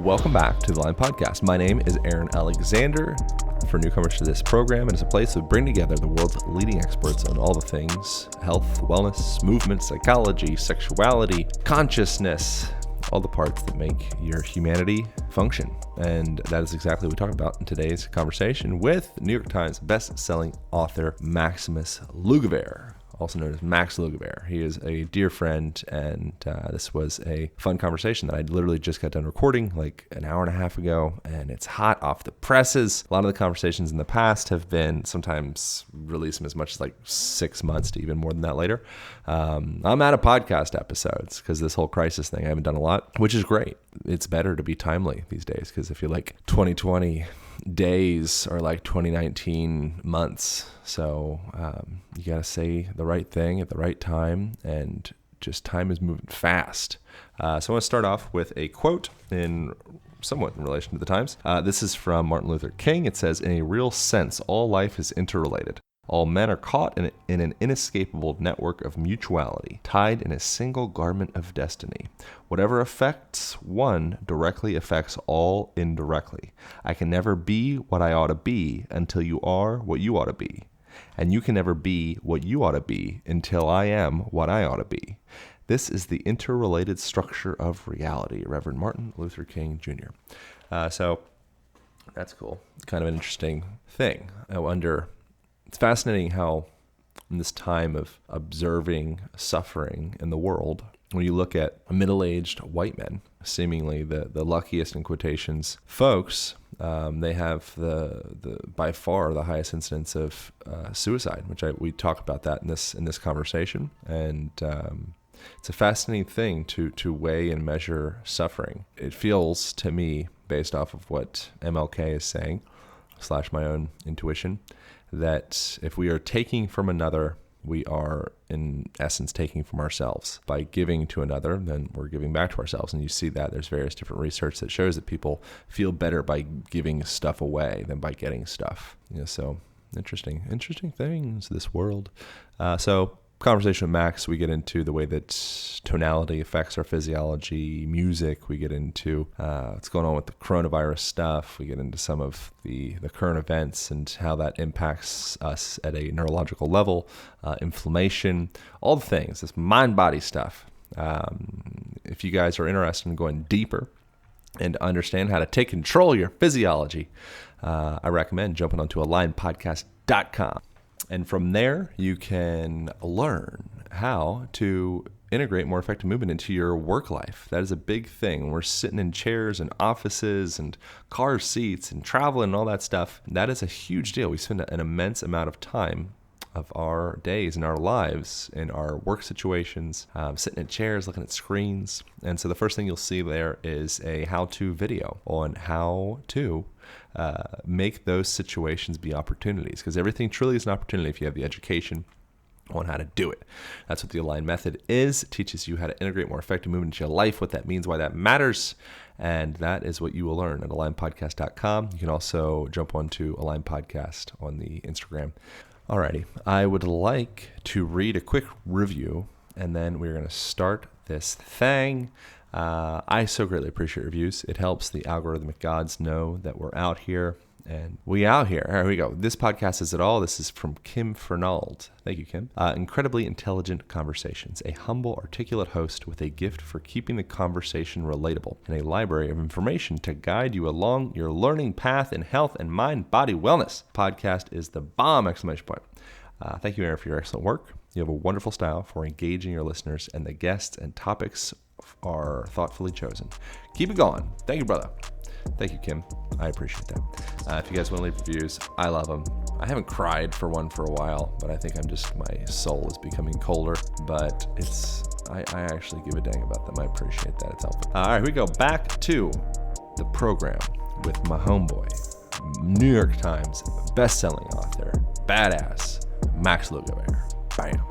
Welcome back to the Line Podcast. My name is Aaron Alexander. For newcomers to this program, it is a place to bring together the world's leading experts on all the things health, wellness, movement, psychology, sexuality, consciousness, all the parts that make your humanity function. And that is exactly what we talk about in today's conversation with New York Times best-selling author Max Lugavere, also known as Max Lugavere. He is a dear friend, and this was a fun conversation that I literally just got done recording like an hour and a half ago, and it's hot off the presses. A lot of the conversations in the past have been sometimes released in as much as like 6 months to even more than that later. I'm out of podcast episodes because this whole crisis thing, I haven't done a lot, which is great. It's better to be timely these days because I feel like 2020 days are like 2019 months. So you got to say the right thing at the right time, and just time is moving fast. So I want to start off with a quote somewhat in relation to the times. This is from Martin Luther King. It says, "In a real sense, all life is interrelated. All men are caught in an inescapable network of mutuality, tied in a single garment of destiny. Whatever affects one directly affects all indirectly. I can never be what I ought to be until you are what you ought to be. And you can never be what you ought to be until I am what I ought to be. This is the interrelated structure of reality." Reverend Martin Luther King Jr. So that's cool. Kind of an interesting thing. I wonder... It's fascinating how in this time of observing suffering in the world, when you look at middle-aged white men, seemingly the luckiest in quotations folks, they have the by far the highest incidence of suicide, which we talk about that in this conversation, and it's a fascinating thing to weigh and measure suffering. It feels to me, based off of what MLK is saying, / my own intuition, that if we are taking from another, we are in essence taking from ourselves. By giving to another, then we're giving back to ourselves. And you see that there's various different research that shows that people feel better by giving stuff away than by getting stuff. So interesting things, this world. So conversation with Max, we get into the way that tonality affects our physiology, music. We get into what's going on with the coronavirus stuff. We get into some of the current events and how that impacts us at a neurological level, inflammation, all the things, this mind-body stuff. If you guys are interested in going deeper and understand how to take control of your physiology, I recommend jumping onto alignpodcast.com. And from there, you can learn how to integrate more effective movement into your work life. That is a big thing. We're sitting in chairs and offices and car seats and traveling and all that stuff. That is a huge deal. We spend an immense amount of time of our days and our lives in our work situations, sitting in chairs, looking at screens. And so the first thing you'll see there is a how-to video on how to make those situations be opportunities, because everything truly is an opportunity if you have the education on how to do it. That's what the Align method is. It teaches you how to integrate more effective movement into your life, what that means, why that matters, and that is what you will learn at alignpodcast.com. You can also jump onto Align Podcast on the Instagram. Alrighty, I would like to read a quick review, and then we're going to start this thing. I so greatly appreciate reviews. It helps the algorithmic gods know that we're out here, and we out here. Here we go. This podcast is it all. This is from Kim Fernald. Thank you, Kim. Incredibly intelligent conversations. A humble, articulate host with a gift for keeping the conversation relatable, and a library of information to guide you along your learning path in health and mind-body wellness. Podcast is the bomb! ! Thank you, Aaron, for your excellent work. You have a wonderful style for engaging your listeners, and the guests and topics are thoughtfully chosen. Keep it going. Thank you, brother. Thank you, Kim. I appreciate that. If you guys want to leave reviews, I love them. I haven't cried for one for a while, but I think my soul is becoming colder, but I actually give a dang about them. I appreciate that. It's helpful. All right, here we go. Back to the program with my homeboy, New York Times best-selling author, badass, Max Lugavere. Bam.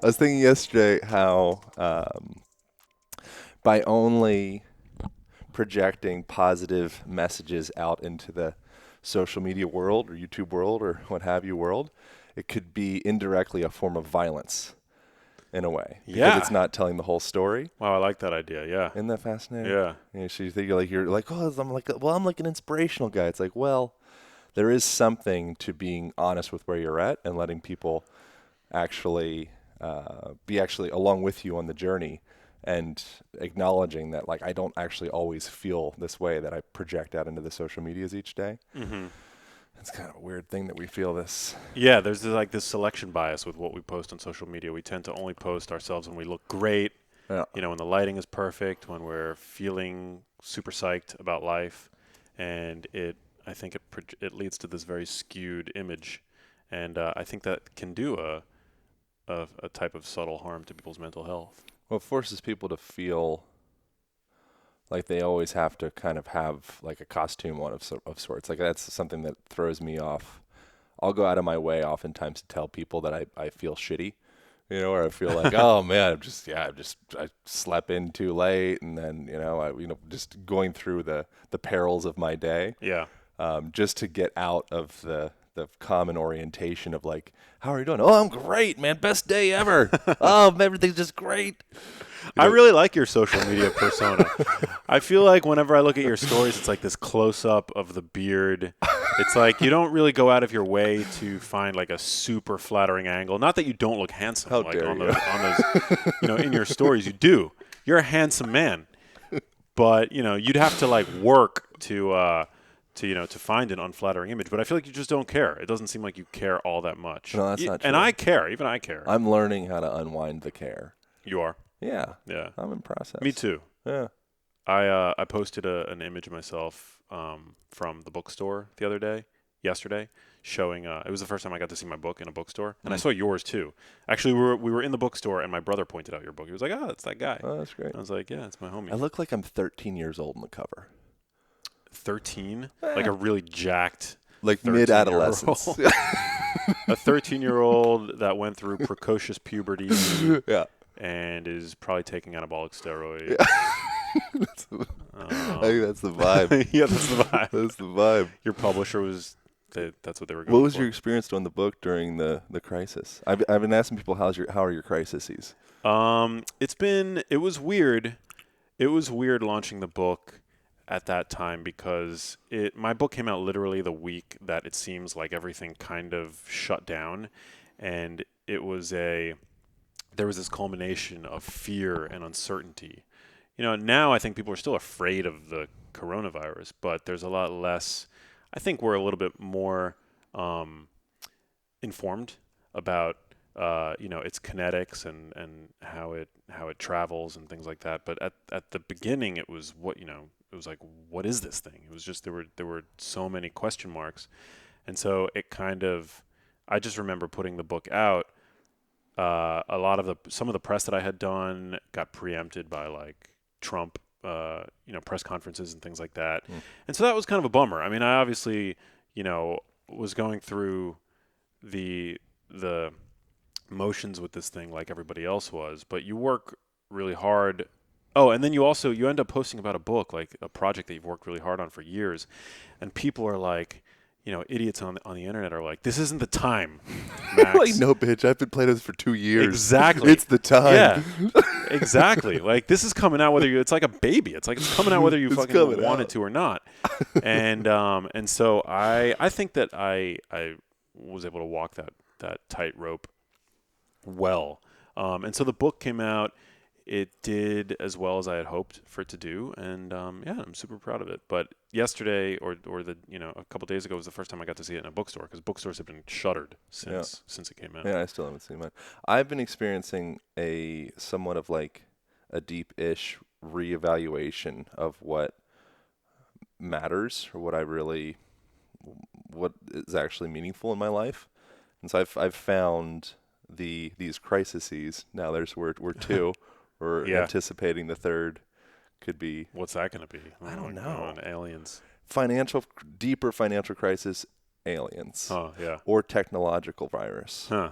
I was thinking yesterday how by only projecting positive messages out into the social media world or YouTube world or what have you world, it could be indirectly a form of violence. in a way. Because Yeah. it's not telling the whole story. Wow, I like that idea. Yeah. Isn't that fascinating? Yeah. You know, so you think you're like, oh, I'm like an inspirational guy. It's like, well, there is something to being honest with where you're at and letting people actually be actually along with you on the journey, and acknowledging that, like, I don't actually always feel this way that I project out into the social medias each day. Mm-hmm. It's kind of a weird thing that we feel this. Yeah, there's like this selection bias with what we post on social media. We tend to only post ourselves when we look great, Yeah. you know, when the lighting is perfect, when we're feeling super psyched about life, and I think it leads to this very skewed image, and I think that can do a type of subtle harm to people's mental health. Well, it forces people to feel like they always have to kind of have like a costume on of sorts. Like, that's something that throws me off. I'll go out of my way oftentimes to tell people that I feel shitty, you know, or I feel like, oh man, I slept in too late, and then, you know, just going through the perils of my day. Yeah. Just to get out of the common orientation of like, how are you doing? Oh, I'm great, man. Best day ever. Oh, everything's just great. I really like your social media persona. I feel like whenever I look at your stories, it's like this close-up of the beard. It's like you don't really go out of your way to find like a super flattering angle. Not that you don't look handsome. How like dare on you. those, you know, in your stories, you do. You're a handsome man. But, you know, you'd have to like work to find an unflattering image. But I feel like you just don't care. It doesn't seem like you care all that much. No, that's not true. And I care. Even I care. I'm learning how to unwind the care. You are? Yeah. Yeah. I'm in process. Me too. Yeah. I posted an image of myself from the bookstore yesterday, showing it was the first time I got to see my book in a bookstore, and I saw yours too. Actually, we were in the bookstore, and my brother pointed out your book. He was like, "Oh, that's that guy." Oh, that's great. I was like, "Yeah, it's my homie." I look like I'm 13 years old on the cover. 13, like a really jacked, like mid-adolescence. a 13-year-old that went through precocious puberty. Yeah. And is probably taking anabolic steroids. Yeah. I think that's the vibe. Yeah, that's the vibe. That's the vibe. Your publisher that's what they were going for. What was your experience doing the book during the crisis? I've been asking people how are your crises? It was weird. It was weird launching the book at that time because my book came out literally the week that it seems like everything kind of shut down, and there was this culmination of fear and uncertainty. You know, now I think people are still afraid of the coronavirus, but there's a lot less. I think we're a little bit more informed about its kinetics and how it travels and things like that. But at the beginning, it was it was like, what is this thing? It was just there were so many question marks, and so I just remember putting the book out. Some of the press that I had done got preempted by like Trump, press conferences and things like that. And so that was kind of a bummer. I mean, I obviously, was going through the motions with this thing like everybody else was, but you work really hard. Oh, and then you end up posting about a book, like a project that you've worked really hard on for years. And people are like, idiots on the internet are like, this isn't the time, Max. Like, no, bitch, I've been playing this for 2 years. Exactly. It's the time. Yeah, exactly. Like, this is coming out it's like a baby. It's like it's coming out whether you fucking want it to or not. And so I think that I was able to walk that tightrope well. And so the book came out. It did as well as I had hoped for it to do, and I'm super proud of it. But yesterday, or a couple days ago, was the first time I got to see it in a bookstore because bookstores have been shuttered since it came out. Yeah, I still haven't seen mine. I've been experiencing a somewhat of like a deep-ish reevaluation of what matters or what is actually meaningful in my life, and so I've found these crises. Now we're two. We're anticipating the third could be. What's that going to be? I don't know. Aliens. Deeper financial crisis, aliens. Oh, yeah. Or technological virus. Huh.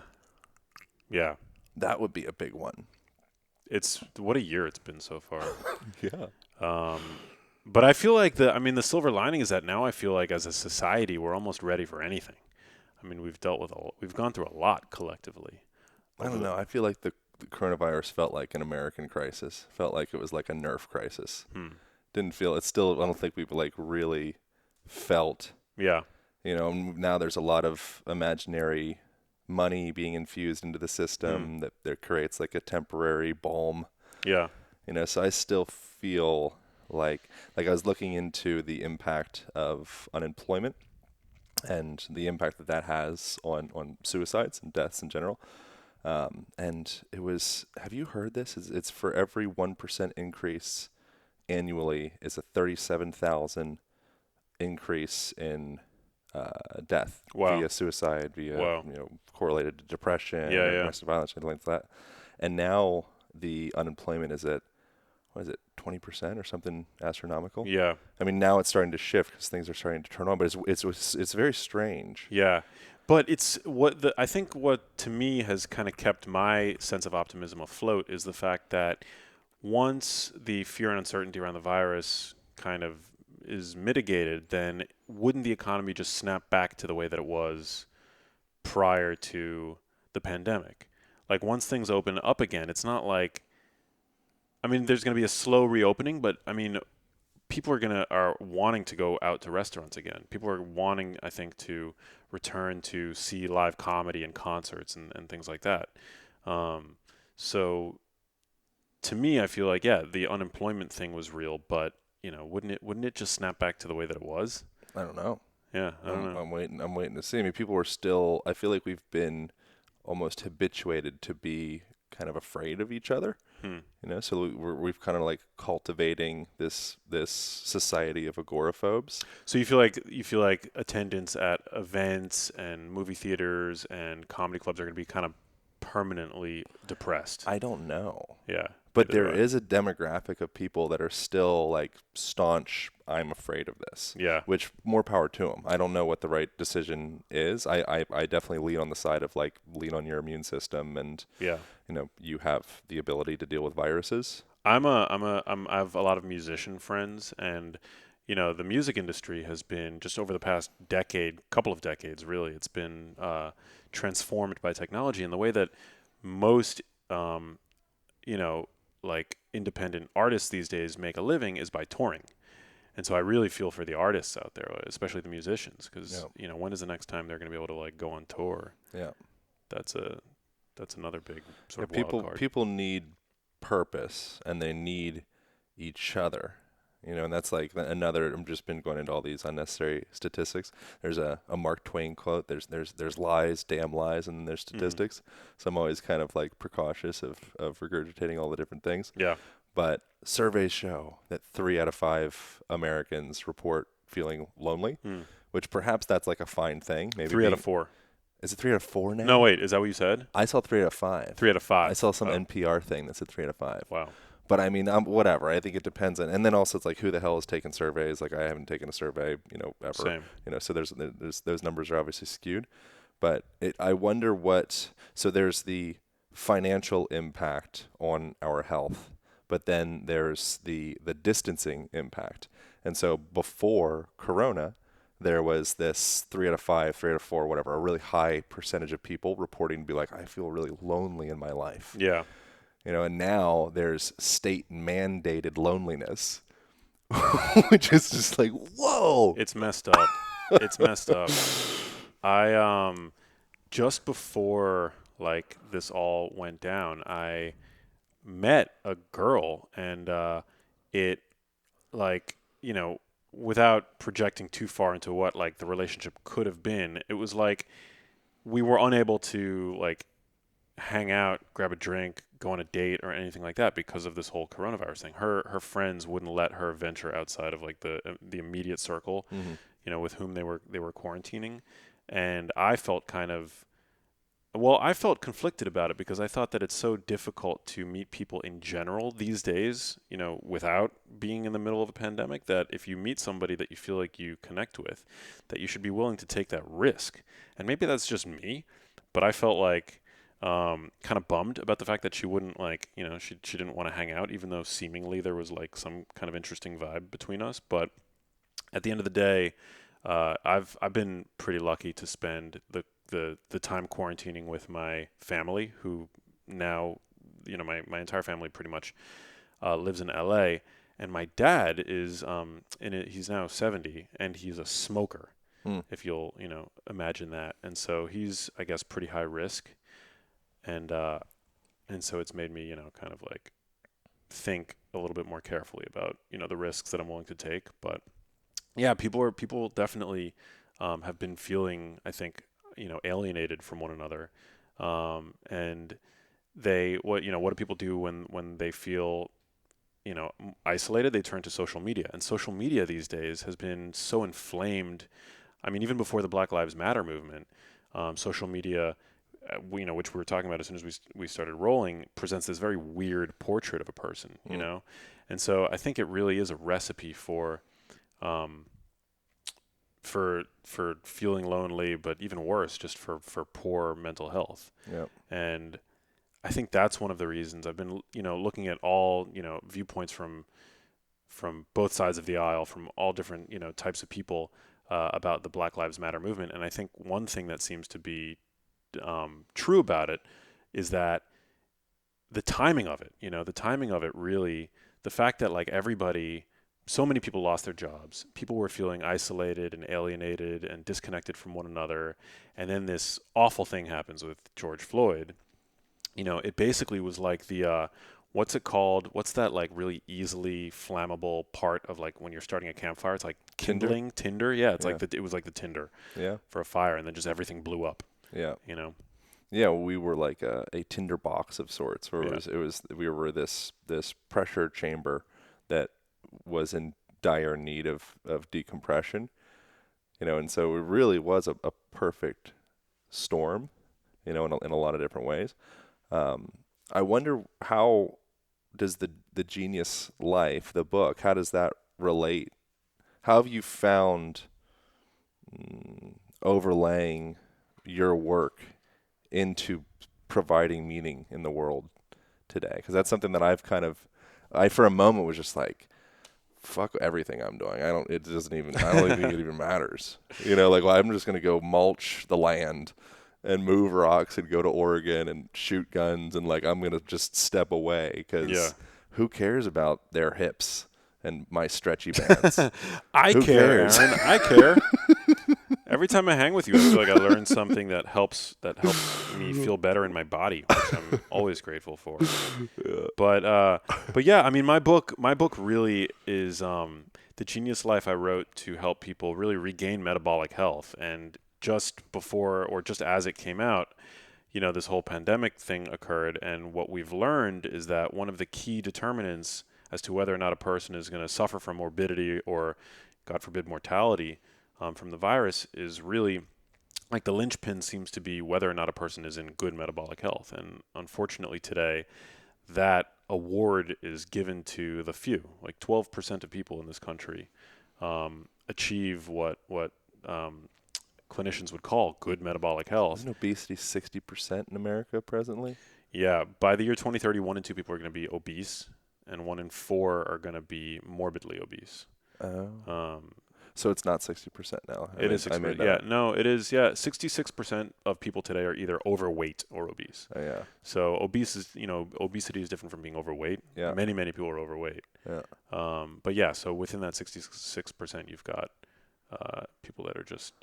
Yeah. That would be a big one. What a year it's been so far. Yeah. But I feel like the silver lining is that now I feel like as a society we're almost ready for anything. I mean, we've gone through a lot collectively. I don't know. I feel like the coronavirus felt like an American crisis. Felt like it was like a Nerf crisis. Didn't feel, it's still, I don't think we've like really felt, Yeah. Now there's a lot of imaginary money being infused into the system that creates like a temporary balm. Yeah. So I still feel like I was looking into the impact of unemployment and the impact that has on suicides and deaths in general. And it was, have you heard this? It's for every 1% increase annually is a 37,000 increase in death via suicide, via correlated to depression, Yeah, or yeah. domestic violence, something like that. And now the unemployment is at, 20% or something astronomical? Yeah. I mean, now it's starting to shift because things are starting to turn on, but it's very strange. Yeah. But it's I think what to me has kind of kept my sense of optimism afloat is the fact that once the fear and uncertainty around the virus kind of is mitigated, then wouldn't the economy just snap back to the way that it was prior to the pandemic? Like once things open up again, it's not like, I mean, there's going to be a slow reopening, but I mean, people are wanting to go out to restaurants again. People are wanting, I think, to return to see live comedy and concerts and things like that. So to me, I feel like, yeah, the unemployment thing was real, but wouldn't it just snap back to the way that it was? I don't know. Yeah, I don't know. I'm waiting to see. I mean, people were still, I feel like we've been almost habituated to be kind of afraid of each other. So we've kind of like cultivating this society of agoraphobes. So you feel like attendance at events and movie theaters and comedy clubs are going to be kind of permanently depressed. I don't know. Yeah. But there is a demographic of people that are still like staunch, I'm afraid of this. Yeah. Which, more power to them. I don't know what the right decision is. I definitely lean on the side of like, lean on your immune system and, you have the ability to deal with viruses. I have a lot of musician friends, and the music industry has been, just over the past couple of decades really, it's been transformed by technology in the way that most like independent artists these days make a living is by touring. And so I really feel for the artists out there, especially the musicians, because when is the next time they're going to be able to like go on tour? Yeah, that's another big sort of wild card. People need purpose, and they need each other. And that's like another. I've just been going into all these unnecessary statistics. There's a Mark Twain quote. There's lies, damn lies, and then there's statistics. So I'm always kind of like precautious of regurgitating all the different things. Yeah. But surveys show that 3 out of 5 Americans report feeling lonely, which perhaps that's like a fine thing. Maybe 3 out of 4. Is it 3 out of 4 now? No, wait. Is that what you said? I saw 3 out of 5. 3 out of 5. I saw some NPR thing that said 3 out of 5. Wow. But I mean, whatever. I think it depends on, and then also it's like, who the hell is taking surveys? Like, I haven't taken a survey, ever. Same. So there's those numbers are obviously skewed. But I wonder so there's the financial impact on our health, but then there's the distancing impact. And so before Corona, there was this 3 out of 5, 3 out of 4, whatever, a really high percentage of people reporting to be like, I feel really lonely in my life. Yeah. And now there's state mandated loneliness, which is just like, whoa. It's messed up. It's messed up. I just before like this all went down, I met a girl, and it like, without projecting too far into what like the relationship could have been, it was like we were unable to like hang out, grab a drink, go on a date or anything like that because of this whole coronavirus thing. Her friends wouldn't let her venture outside of like the immediate circle, with whom they were quarantining. And I felt I felt conflicted about it because I thought that it's so difficult to meet people in general these days, without being in the middle of a pandemic, that if you meet somebody that you feel like you connect with, that you should be willing to take that risk. And maybe that's just me, but I felt like kind of bummed about the fact that she wouldn't she didn't want to hang out, even though seemingly there was like some kind of interesting vibe between us. But at the end of the day, I've been pretty lucky to spend the time quarantining with my family, who now my entire family pretty much lives in LA, and my dad is he's now 70, and he's a smoker, if you'll imagine that. And so he's, I guess, pretty high risk, and so it's made me kind of like think a little bit more carefully about the risks that I'm willing to take. But yeah, people definitely have been feeling, I think, alienated from one another, and what do people do when they feel isolated? They turn to social media, and social media these days has been so inflamed. I mean, even before the Black Lives Matter movement, social media, which we were talking about as soon as we started rolling, presents this very weird portrait of a person, and so I think it really is a recipe for feeling lonely, but even worse, just for poor mental health. Yep. And I think that's one of the reasons I've been, looking at all, viewpoints from both sides of the aisle, from all different, types of people about the Black Lives Matter movement. And I think one thing that seems to be true about it is that the timing of it really, the fact that like so many people lost their jobs, people were feeling isolated and alienated and disconnected from one another. And then this awful thing happens with George Floyd. It basically was like the, what's it called? What's that like really easily flammable part of like when you're starting a campfire? It's like kindling, Tinder. Yeah. It's like it was like the Tinder for a fire, and then just everything blew up. Yeah. Yeah. We were like a Tinder box of sorts where we were this pressure chamber that was in dire need of decompression, and so it really was a perfect storm, in a lot of different ways. I wonder, how does the Genius Life, the book, how does that relate? How have you found overlaying your work into providing meaning in the world today? Because that's something that I for a moment was just like, fuck everything I'm doing. I don't think it even matters. I'm just going to go mulch the land and move rocks and go to Oregon and shoot guns, and I'm going to just step away because who cares about their hips and my stretchy bands? Who cares? Aaron, I care. Every time I hang with you, I feel like I learn something that helps me feel better in my body, which I'm always grateful for. Yeah. But yeah, I mean, my book really is the Genius Life I wrote to help people really regain metabolic health. And just before or just as it came out, this whole pandemic thing occurred, and what we've learned is that one of the key determinants as to whether or not a person is going to suffer from morbidity or, God forbid, mortality from the virus is really, like, the linchpin seems to be whether or not a person is in good metabolic health. And unfortunately today, that award is given to the few. Like 12% of people in this country achieve what clinicians would call good metabolic health. Isn't obesity 60% in America presently? Yeah. By the year 2030, 1 in 2 people are going to be obese, and 1 in 4 are going to be morbidly obese. Oh. So it's not 60% now. It is 60%. Yeah, no, it is. Yeah, 66% of people today are either overweight or obese. Oh, yeah. So obesity is different from being overweight. Yeah. Many people are overweight. Yeah. But yeah, so within that 66%, you've got people that are just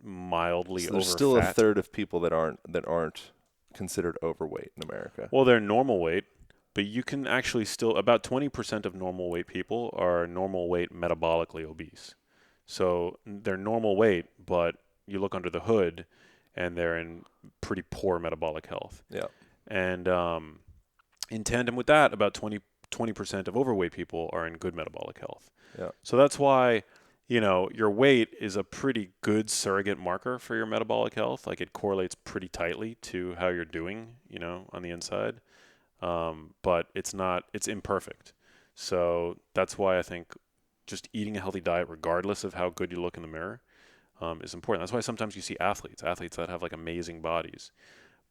mildly so over. There's still a third of people that aren't considered overweight in America. Well, they're normal weight. But you can actually still, about 20% of normal weight people are normal weight metabolically obese. So they're normal weight, but you look under the hood and they're in pretty poor metabolic health. Yeah. And in tandem with that, about 20% of overweight people are in good metabolic health. Yeah. So that's why, your weight is a pretty good surrogate marker for your metabolic health. Like, it correlates pretty tightly to how you're doing, on the inside. But it's imperfect. So that's why I think just eating a healthy diet, regardless of how good you look in the mirror, is important. That's why sometimes you see athletes that have like amazing bodies,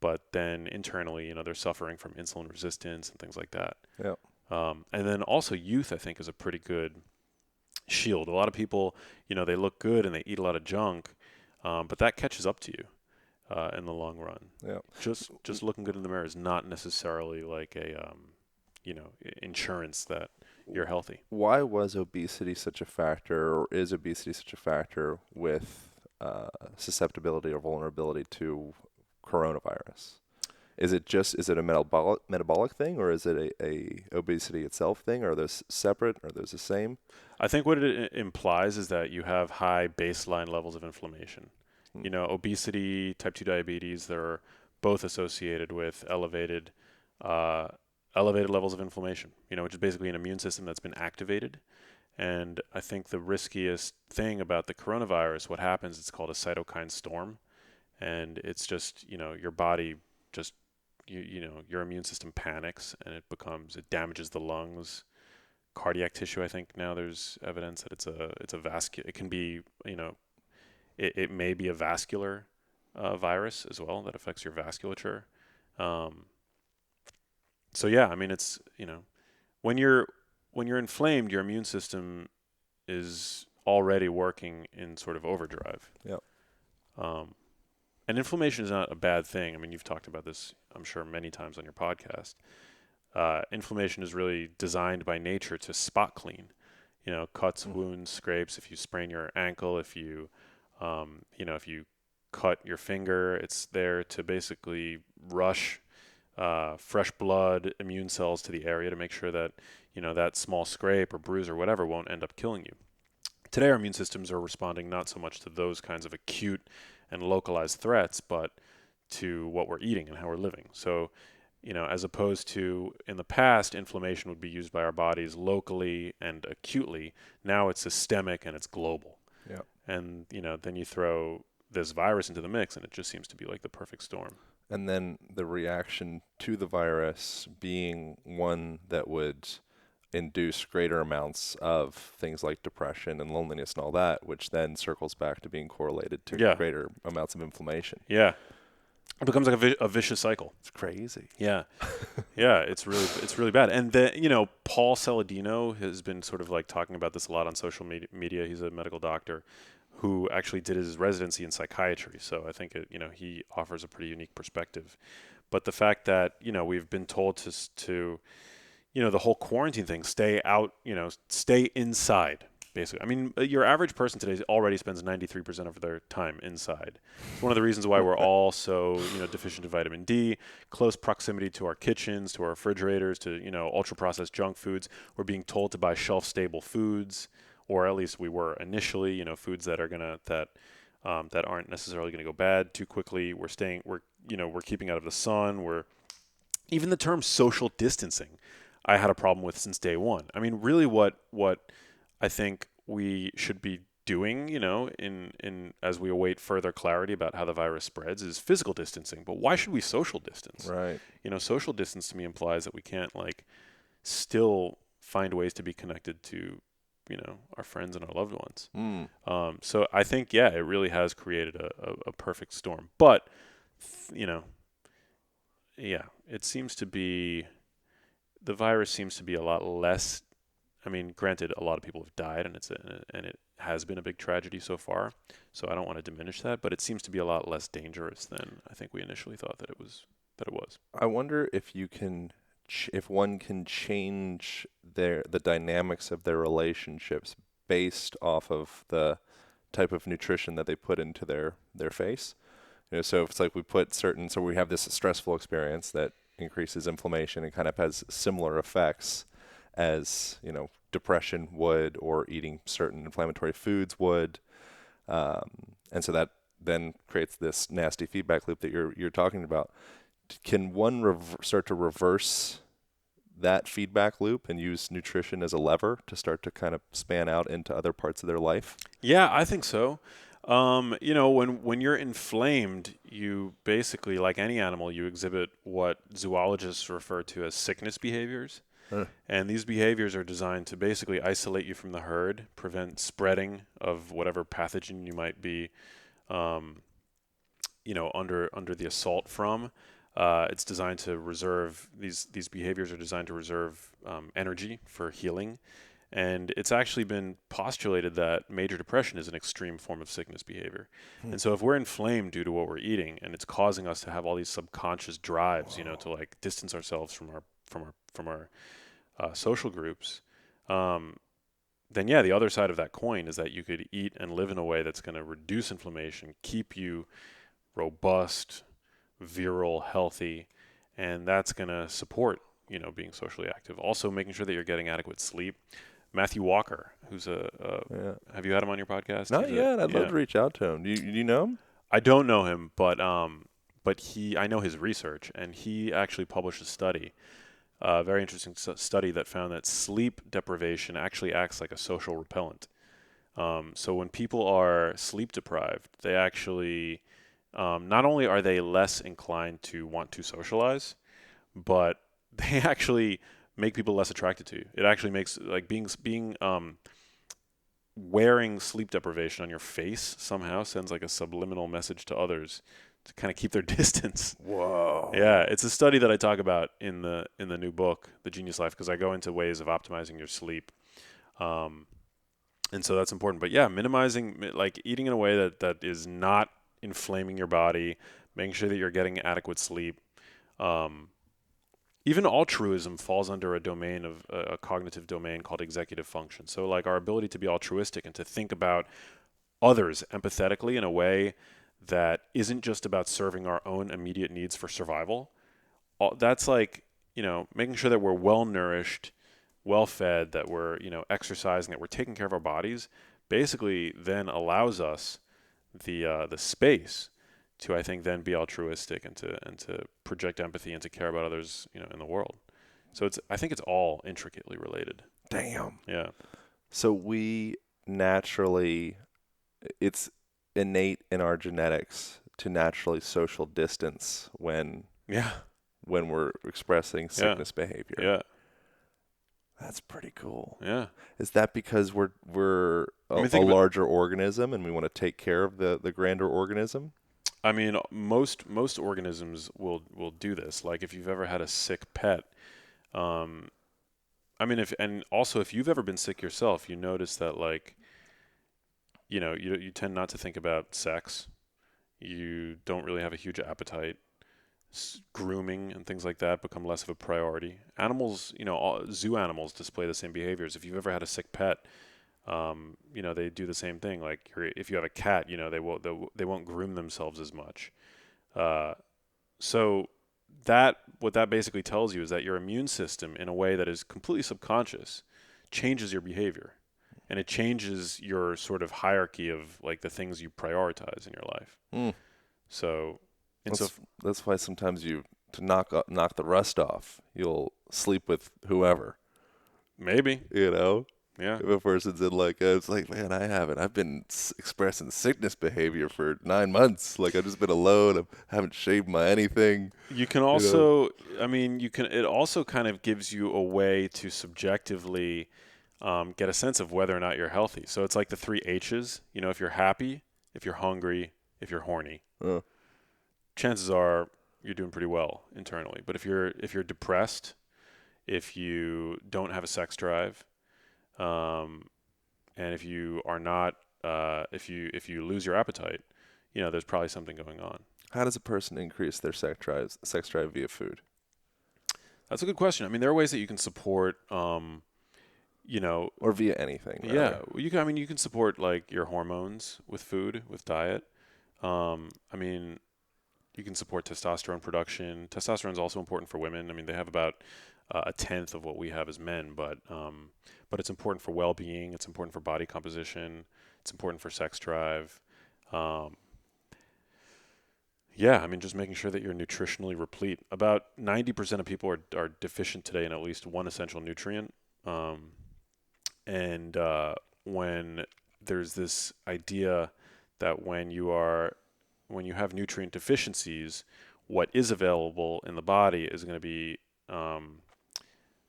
but then internally, they're suffering from insulin resistance and things like that. Yeah. And then also youth, I think, is a pretty good shield. A lot of people, they look good and they eat a lot of junk, but that catches up to you. in the long run. Yeah. Just looking good in the mirror is not necessarily like a insurance that you're healthy. Why was obesity such a factor, or is obesity such a factor with susceptibility or vulnerability to coronavirus? Is it a metabolic thing, or is it a obesity itself thing? Are those separate? Are those the same? I think what it implies is that you have high baseline levels of inflammation. Obesity, type 2 diabetes, they're both associated with uh, elevated levels of inflammation, which is basically an immune system that's been activated. And I think the riskiest thing about the coronavirus, what happens, it's called a cytokine storm. And it's just, your body just, your immune system panics and it damages the lungs, cardiac tissue. I think now there's evidence that it's a vascular, it can be, it may be a vascular virus as well that affects your vasculature. So yeah, I mean, it's, when you're inflamed, your immune system is already working in sort of overdrive. Yep. And inflammation is not a bad thing. I mean, you've talked about this, I'm sure, many times on your podcast. Inflammation is really designed by nature to spot clean. Cuts, wounds, scrapes. If you sprain your ankle, if you cut your finger, it's there to basically rush fresh blood, immune cells to the area to make sure that, that small scrape or bruise or whatever won't end up killing you. Today, our immune systems are responding not so much to those kinds of acute and localized threats, but to what we're eating and how we're living. So, as opposed to in the past, inflammation would be used by our bodies locally and acutely. Now it's systemic and it's global. Yeah. And, then you throw this virus into the mix and it just seems to be like the perfect storm. And then the reaction to the virus being one that would induce greater amounts of things like depression and loneliness and all that, which then circles back to being correlated to greater amounts of inflammation. Yeah. It becomes like a vicious cycle. It's crazy. Yeah. Yeah, it's really bad. And then, Paul Saladino has been sort of like talking about this a lot on social media. He's a medical doctor who actually did his residency in psychiatry. So I think, he offers a pretty unique perspective. But the fact that, we've been told to the whole quarantine thing, stay out, stay inside, basically. I mean, your average person today already spends 93% of their time inside. It's one of the reasons why we're all so, deficient in vitamin D, close proximity to our kitchens, to our refrigerators, to, ultra-processed junk foods. We're being told to buy shelf-stable foods, or at least we were initially, foods that are that aren't necessarily going to go bad too quickly. We're keeping out of the sun. Even the term social distancing, I had a problem with since day one. I mean, really what I think we should be doing, in as we await further clarity about how the virus spreads is physical distancing. But why should we social distance? Right. Social distance to me implies that we can't still find ways to be connected to, our friends and our loved ones. So I think, it really has created a perfect storm. But, it seems to be, the virus seems to be a lot less. I mean, granted, a lot of people have died, and it has been a big tragedy so far. So I don't want to diminish that, but it seems to be a lot less dangerous than I think we initially thought that it was. I wonder if if one can change the dynamics of their relationships based off of the type of nutrition that they put into their face. So if it's like so we have this stressful experience that increases inflammation and kind of has similar effects as, depression would, or eating certain inflammatory foods would. And so that then creates this nasty feedback loop that you're talking about. Can one start to reverse that feedback loop and use nutrition as a lever to start to kind of span out into other parts of their life? Yeah, I think so. When you're inflamed, you basically, like any animal, you exhibit what zoologists refer to as sickness behaviors. And these behaviors are designed to basically isolate you from the herd, prevent spreading of whatever pathogen you might be, under the assault from. It's designed to reserve these behaviors are designed to reserve energy for healing, And it's actually been postulated that major depression is an extreme form of sickness behavior. And so if we're inflamed due to what we're eating, and it's causing us to have all these subconscious drives, to like distance ourselves from our social groups, then yeah, the other side of that coin is that you could eat and live in a way that's going to reduce inflammation, keep you robust, virile, healthy, and that's going to support, being socially active. Also making sure that you're getting adequate sleep. Matthew Walker, who's have you had him on your podcast? Not yet. I'd love to reach out to him. Do you know him? I don't know him, but I know his research, and he actually published a study, a very interesting study that found that sleep deprivation actually acts like a social repellent. So when people are sleep deprived, they actually not only are they less inclined to want to socialize, but they actually make people less attracted to you. It actually makes like being wearing sleep deprivation on your face somehow sends like a subliminal message to others to kind of keep their distance. Whoa. Yeah, it's a study that I talk about in the new book, The Genius Life, because I go into ways of optimizing your sleep. And so that's important. But yeah, minimizing, like eating in a way that is not inflaming your body, making sure that you're getting adequate sleep. Even altruism falls under a domain of a cognitive domain called executive function. So like our ability to be altruistic and to think about others empathetically in a way that isn't just about serving our own immediate needs for survival. That's like, making sure that we're well nourished, well fed, that we're, exercising, that we're taking care of our bodies, basically then allows us the space to, I think, then be altruistic and to project empathy and to care about others, in the world. So I think it's all intricately related. Damn. Yeah. So we naturally, it's innate in our genetics to naturally social distance when we're expressing sickness behavior. Yeah. That's pretty cool. Yeah. Is that because we're a larger organism and we want to take care of the grander organism? I mean, most organisms will do this. Like if you've ever had a sick pet, if you've ever been sick yourself, you notice that like, you tend not to think about sex. You don't really have a huge appetite. Grooming and things like that become less of a priority. Animals, zoo animals display the same behaviors. If you've ever had a sick pet, they do the same thing. Like if you have a cat, they won't groom themselves as much. So what that basically tells you is that your immune system, in a way that is completely subconscious, changes your behavior, and it changes your sort of hierarchy of like the things you prioritize in your life. So that's why sometimes to knock the rust off, you'll sleep with whoever. Maybe. Yeah. If a person's in it's like, man, I've been expressing sickness behavior for 9 months. Like I've just been alone. I haven't shaved my anything. You can also, it also kind of gives you a way to subjectively get a sense of whether or not you're healthy. So it's like the 3 H's, if you're happy, if you're hungry, if you're horny. Chances are you're doing pretty well internally. But if you're depressed, if you don't have a sex drive, and if you are not, if you lose your appetite, there's probably something going on. How does a person increase their sex drive via food? That's a good question. I mean, there are ways that you can support, or via anything. Really. Yeah, you can support like your hormones with food, with diet. You can support testosterone production. Testosterone is also important for women. I mean, they have about a tenth of what we have as men, but it's important for well-being. It's important for body composition. It's important for sex drive. Just making sure that you're nutritionally replete. About 90% of people are deficient today in at least one essential nutrient. When there's this idea that when you have nutrient deficiencies, what is available in the body is going to be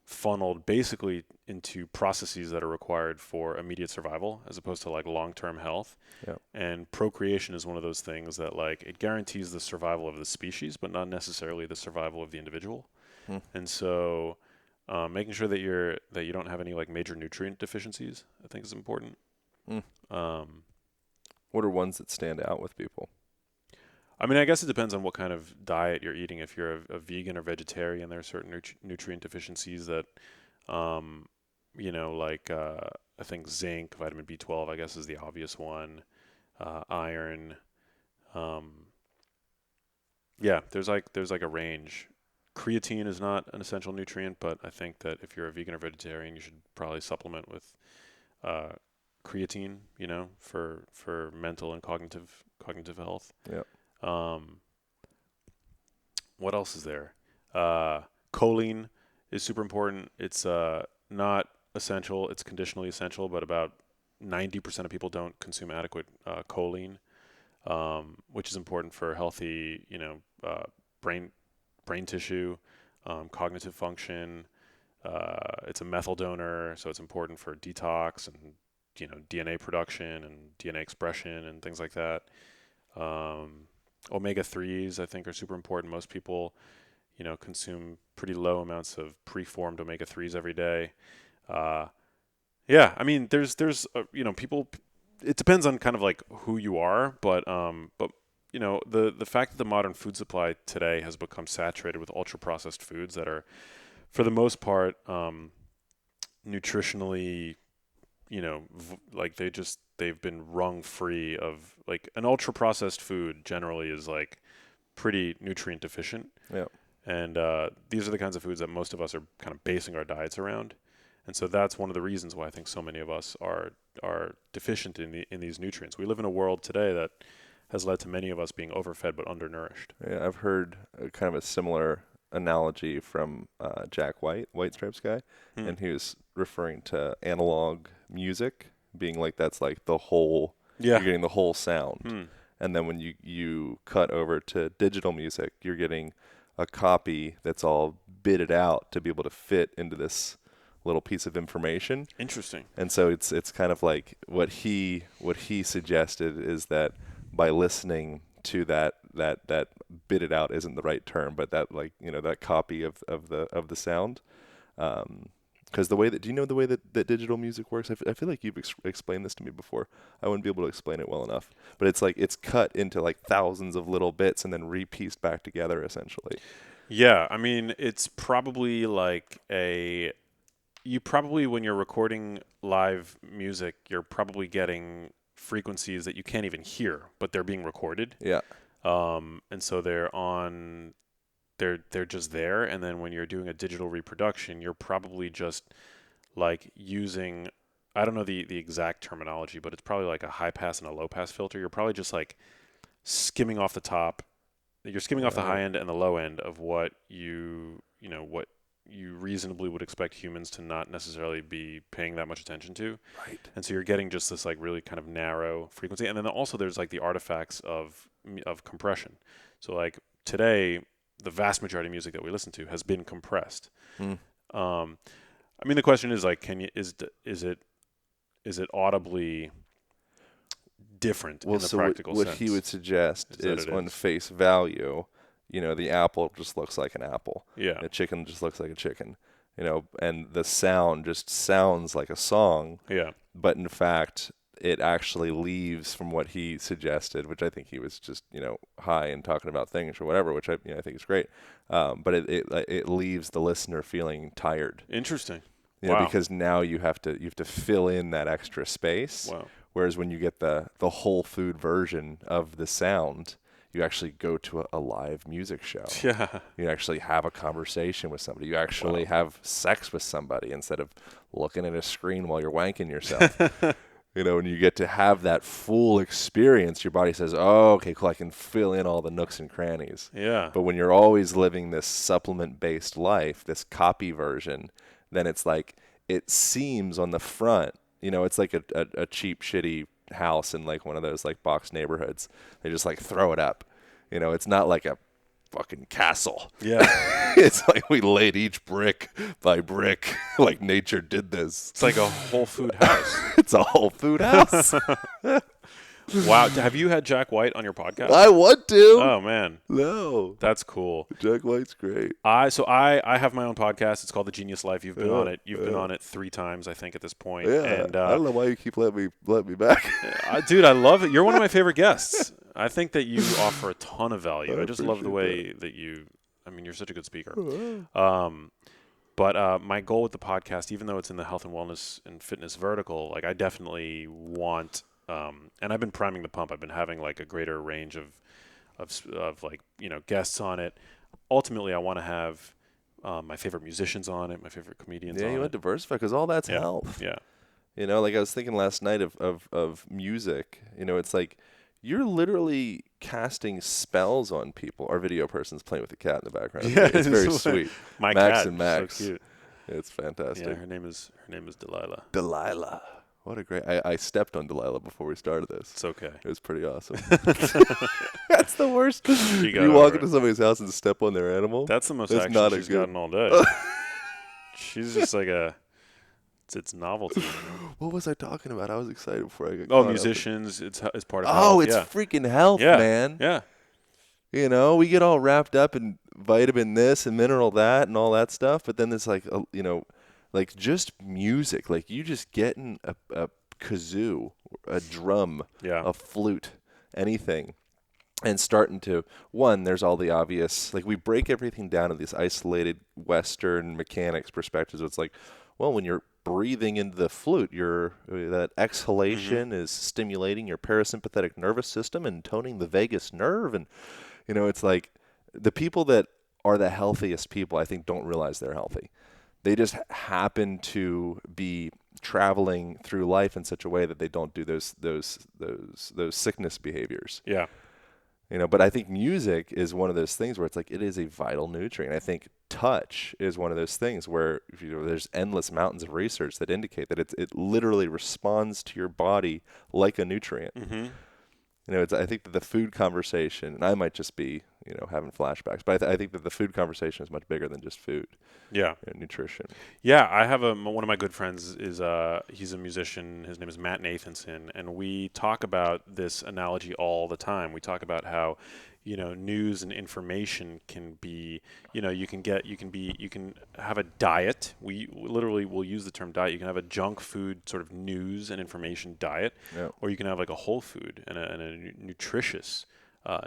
funneled basically into processes that are required for immediate survival as opposed to like long-term health. Yep. And procreation is one of those things that like it guarantees the survival of the species, but not necessarily the survival of the individual. And so Making sure that you don't have any like major nutrient deficiencies, I think is important. Mm. Um, What are ones that stand out with people? I mean, I guess it depends on what kind of diet you're eating. If you're a vegan or vegetarian, there are certain nutrient deficiencies that, like I think zinc, vitamin B12, I guess is the obvious one. Iron. Yeah, there's like a range. Creatine is not an essential nutrient, but I think that if you're a vegan or vegetarian, you should probably supplement with creatine, for mental and cognitive health. Yeah. What else is there? Choline is super important. It's not essential. It's conditionally essential, but about 90% of people don't consume adequate choline, which is important for healthy, brain tissue, cognitive function. It's a methyl donor, so it's important for detox and DNA production and DNA expression and things like that. Omega 3s, I think, are super important. Most people, consume pretty low amounts of preformed omega 3s every day. Yeah, I mean, there's people. It depends on kind of like who you are, but the fact that the modern food supply today has become saturated with ultra processed foods that are, for the most part, nutritionally, they've been wrung free of, like, an ultra processed food generally is like pretty nutrient deficient. Yeah. And these are the kinds of foods that most of us are kind of basing our diets around. And so that's one of the reasons why I think so many of us are deficient in these nutrients. We live in a world today that has led to many of us being overfed but undernourished. Yeah, I've heard kind of a similar analogy from Jack White Stripes guy, and he was referring to analog music being like that's like the whole, you're getting the whole sound. And then when you cut over to digital music, you're getting a copy that's all bitted out to be able to fit into this little piece of information. Interesting. And so it's kind of like what he suggested is that by listening to that bitted out isn't the right term, but that, like, that copy of the sound. Because the way that, do you know the way that digital music works? I feel like you've explained this to me before. I wouldn't be able to explain it well enough. But it's like it's cut into like thousands of little bits and then repieced back together essentially. Yeah, I mean, it's probably like when you're recording live music, you're probably getting frequencies that you can't even hear, but they're being recorded. Yeah. And so they're just there. And then when you're doing a digital reproduction, you're probably just like using, I don't know the exact terminology, but it's probably like a high pass and a low pass filter. You're probably just like skimming off the top. You're skimming off the high end and the low end of what you reasonably would expect humans to not necessarily be paying that much attention to. Right. And so you're getting just this like really kind of narrow frequency. And then also there's like the artifacts of compression. So like today, the vast majority of music that we listen to has been compressed. I mean, the question is like, is it audibly different in the practical sense? What he would suggest is on face value, the apple just looks like an apple. Yeah. The chicken just looks like a chicken. And the sound just sounds like a song. Yeah. But in fact, it actually leaves from what he suggested, which I think he was just, high and talking about things or whatever, which I think is great. But it leaves the listener feeling tired. Interesting. Wow. Because now you have to fill in that extra space. Wow. Whereas when you get the whole food version of the sound, you actually go to a live music show. Yeah. You actually have a conversation with somebody. You actually have sex with somebody instead of looking at a screen while you're wanking yourself. When you get to have that full experience, your body says, oh, okay, cool, I can fill in all the nooks and crannies. Yeah. But when you're always living this supplement-based life, this copy version, then it's like it seems on the front, it's like a cheap, shitty house in like one of those like box neighborhoods. They just like throw it up. It's not like a fucking castle. Yeah. It's like we laid each brick by brick, like nature did this. It's like a Whole Food house. It's a Whole Food house. Wow. Have you had Jack White on your podcast? I want to. Oh, man. No. That's cool. Jack White's great. I have my own podcast. It's called The Genius Life. You've been on it. You've been on it 3 times, I think, at this point. Yeah. And, I don't know why you keep letting me back. Dude, I love it. You're one of my favorite guests. I think that you offer a ton of value. I I just love the way that you're such a good speaker. But my goal with the podcast, even though it's in the health and wellness and fitness vertical, like I definitely want, and I've been priming the pump. I've been having like a greater range of like, guests on it. Ultimately, I want to have my favorite musicians on it, my favorite comedians on it. Yeah, you want to diversify because all that's health. Yeah. Like I was thinking last night of music. It's like you're literally casting spells on people. Our video person's playing with the cat in the background. Yeah, it's very sweet. My Max cat, and Max. so cute. It's fantastic. Yeah, her name is Delilah. Delilah. What a great... I stepped on Delilah before we started this. It's okay. It was pretty awesome. That's the worst. You walk into somebody's house and step on their animal. That's the most action she's gotten all day. She's just like it's novelty. What was I talking about? I was excited before I got caught musicians. It's part of health. health. It's freaking health, man. Yeah. We get all wrapped up in vitamin this and mineral that and all that stuff, but then it's like, like just music. Like you just getting a kazoo, a drum, a flute, anything, and starting to, there's all the obvious, like we break everything down in these isolated Western mechanics perspectives. It's like, well, when you're breathing into the flute, that exhalation is stimulating your parasympathetic nervous system and toning the vagus nerve. And, it's like the people that are the healthiest people, I think, don't realize they're healthy. They just happen to be traveling through life in such a way that they don't do those sickness behaviors. Yeah. But I think music is one of those things where it's like it is a vital nutrient. I think touch is one of those things where there's endless mountains of research that indicate that it literally responds to your body like a nutrient. I think that the food conversation, and I might just be having flashbacks, but I think that the food conversation is much bigger than just food. Yeah. Nutrition. Yeah, I have one of my good friends is he's a musician. His name is Matt Nathanson, and we talk about this analogy all the time. We talk about how news and information can be, you can have a diet. We literally will use the term diet. You can have a junk food sort of news and information diet, or you can have like a whole food and a nutritious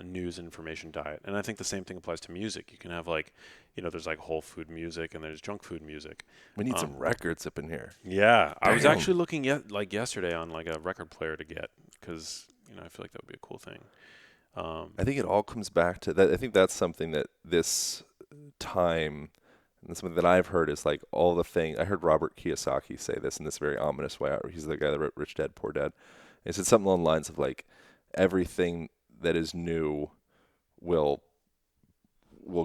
news and information diet. And I think the same thing applies to music. You can have like, there's like whole food music and there's junk food music. We need some records up in here. Yeah. Damn. I was actually looking yesterday on like a record player to get, because, I feel like that would be a cool thing. I think it all comes back to that. I think that's something that this time, and something that I've heard is like all the things. I heard Robert Kiyosaki say this in this very ominous way. He's the guy that wrote Rich Dad, Poor Dad. He said something along the lines of like, everything that is new will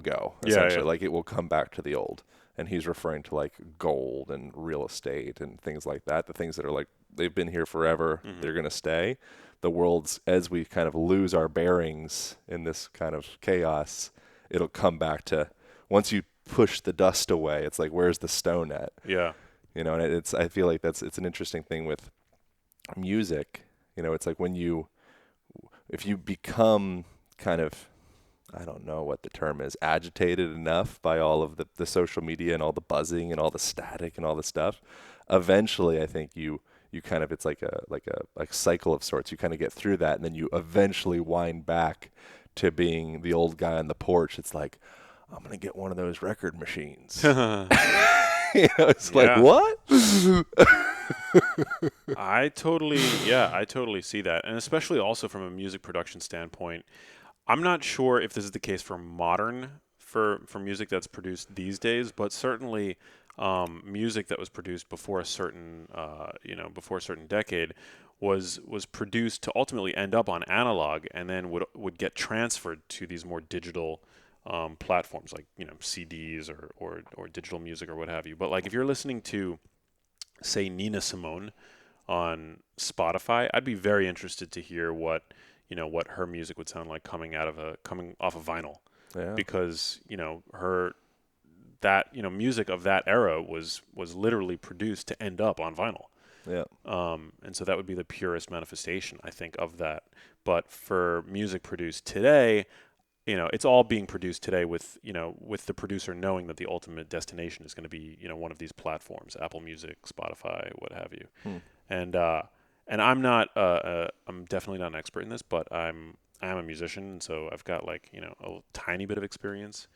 go, essentially. Like it will come back to the old. And he's referring to like gold and real estate and things like that. The things that are like, they've been here forever. They're going to stay. The world's, as we kind of lose our bearings in this kind of chaos, it'll come back to, once you push the dust away, it's like, where's the stone at? Yeah. And I feel like it's an interesting thing with music. It's like if you become kind of, I don't know what the term is, agitated enough by all of the social media and all the buzzing and all the static and all the stuff, eventually I think you kind of, it's like a cycle of sorts. You kind of get through that, and then you eventually wind back to being the old guy on the porch. It's like, I'm going to get one of those record machines. It's like, what? I totally see that. And especially also from a music production standpoint, I'm not sure if this is the case for music that's produced these days, but certainly music that was produced before a certain decade was produced to ultimately end up on analog and then would get transferred to these more digital platforms like CDs or digital music or what have you. But like if you're listening to, say, Nina Simone on Spotify, I'd be very interested to hear what her music would sound like coming off of vinyl. Yeah. Because music of that era was literally produced to end up on vinyl. Yeah. And so that would be the purest manifestation, I think, of that. But for music produced today, it's all being produced today with the producer knowing that the ultimate destination is going to be, one of these platforms, Apple Music, Spotify, what have you. And I'm not, I'm definitely not an expert in this, but I am a musician, and so I've got a tiny bit of experience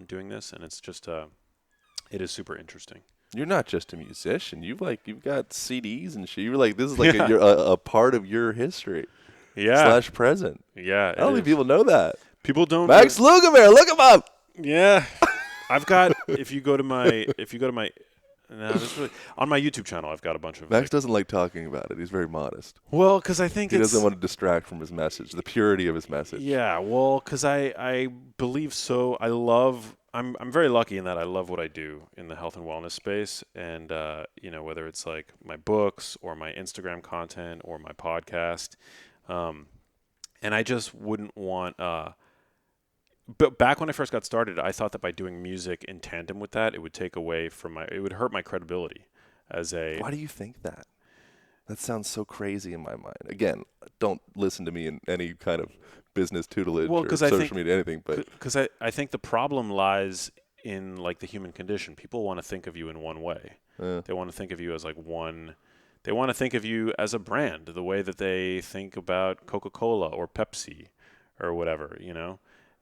doing this, and it's just, it is super interesting. You're not just a musician. You've got CDs and shit. You're like, this is like a part of your history. Yeah. / present. Yeah. I don't think people know that. People don't. Max Lugavere, look him up. Yeah. I've got, if you go to my, no, on my YouTube channel, I've got a bunch of. Max doesn't like talking about it. He's very modest. Well, because I think he doesn't want to distract from his message, the purity of his message. Yeah. Well, because I believe so. I'm very lucky in that I love what I do in the health and wellness space, and whether it's like my books or my Instagram content or my podcast, and I just wouldn't want. But back when I first got started, I thought that by doing music in tandem with that, it would take away from it would hurt my credibility as a. Why do you think that? That sounds so crazy in my mind. Again, don't listen to me in any kind of business tutelage or social media, anything. But because I think the problem lies in like the human condition. People want to think of you in one way. They want to think of you as like one. They want to think of you as a brand, the way that they think about Coca-Cola or Pepsi or whatever,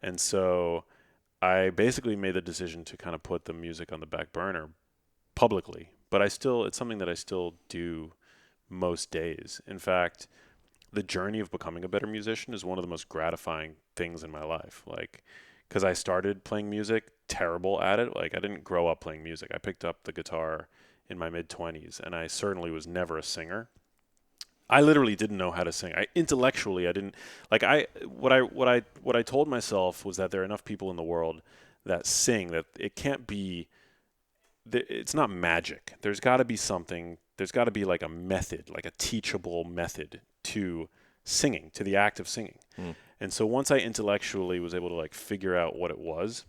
And so I basically made the decision to kind of put the music on the back burner publicly. But it's something that I still do most days. In fact, the journey of becoming a better musician is one of the most gratifying things in my life. Like, because I started playing music terrible at it. Like, I didn't grow up playing music. I picked up the guitar in my mid-20s, and I certainly was never a singer. I literally didn't know how to sing. Intellectually, I didn't like. What I told myself was that there are enough people in the world that sing that it can't be. It's not magic. There's got to be something. There's got to be like a method, like a teachable method to singing, to the act of singing. And so once I intellectually was able to like figure out what it was,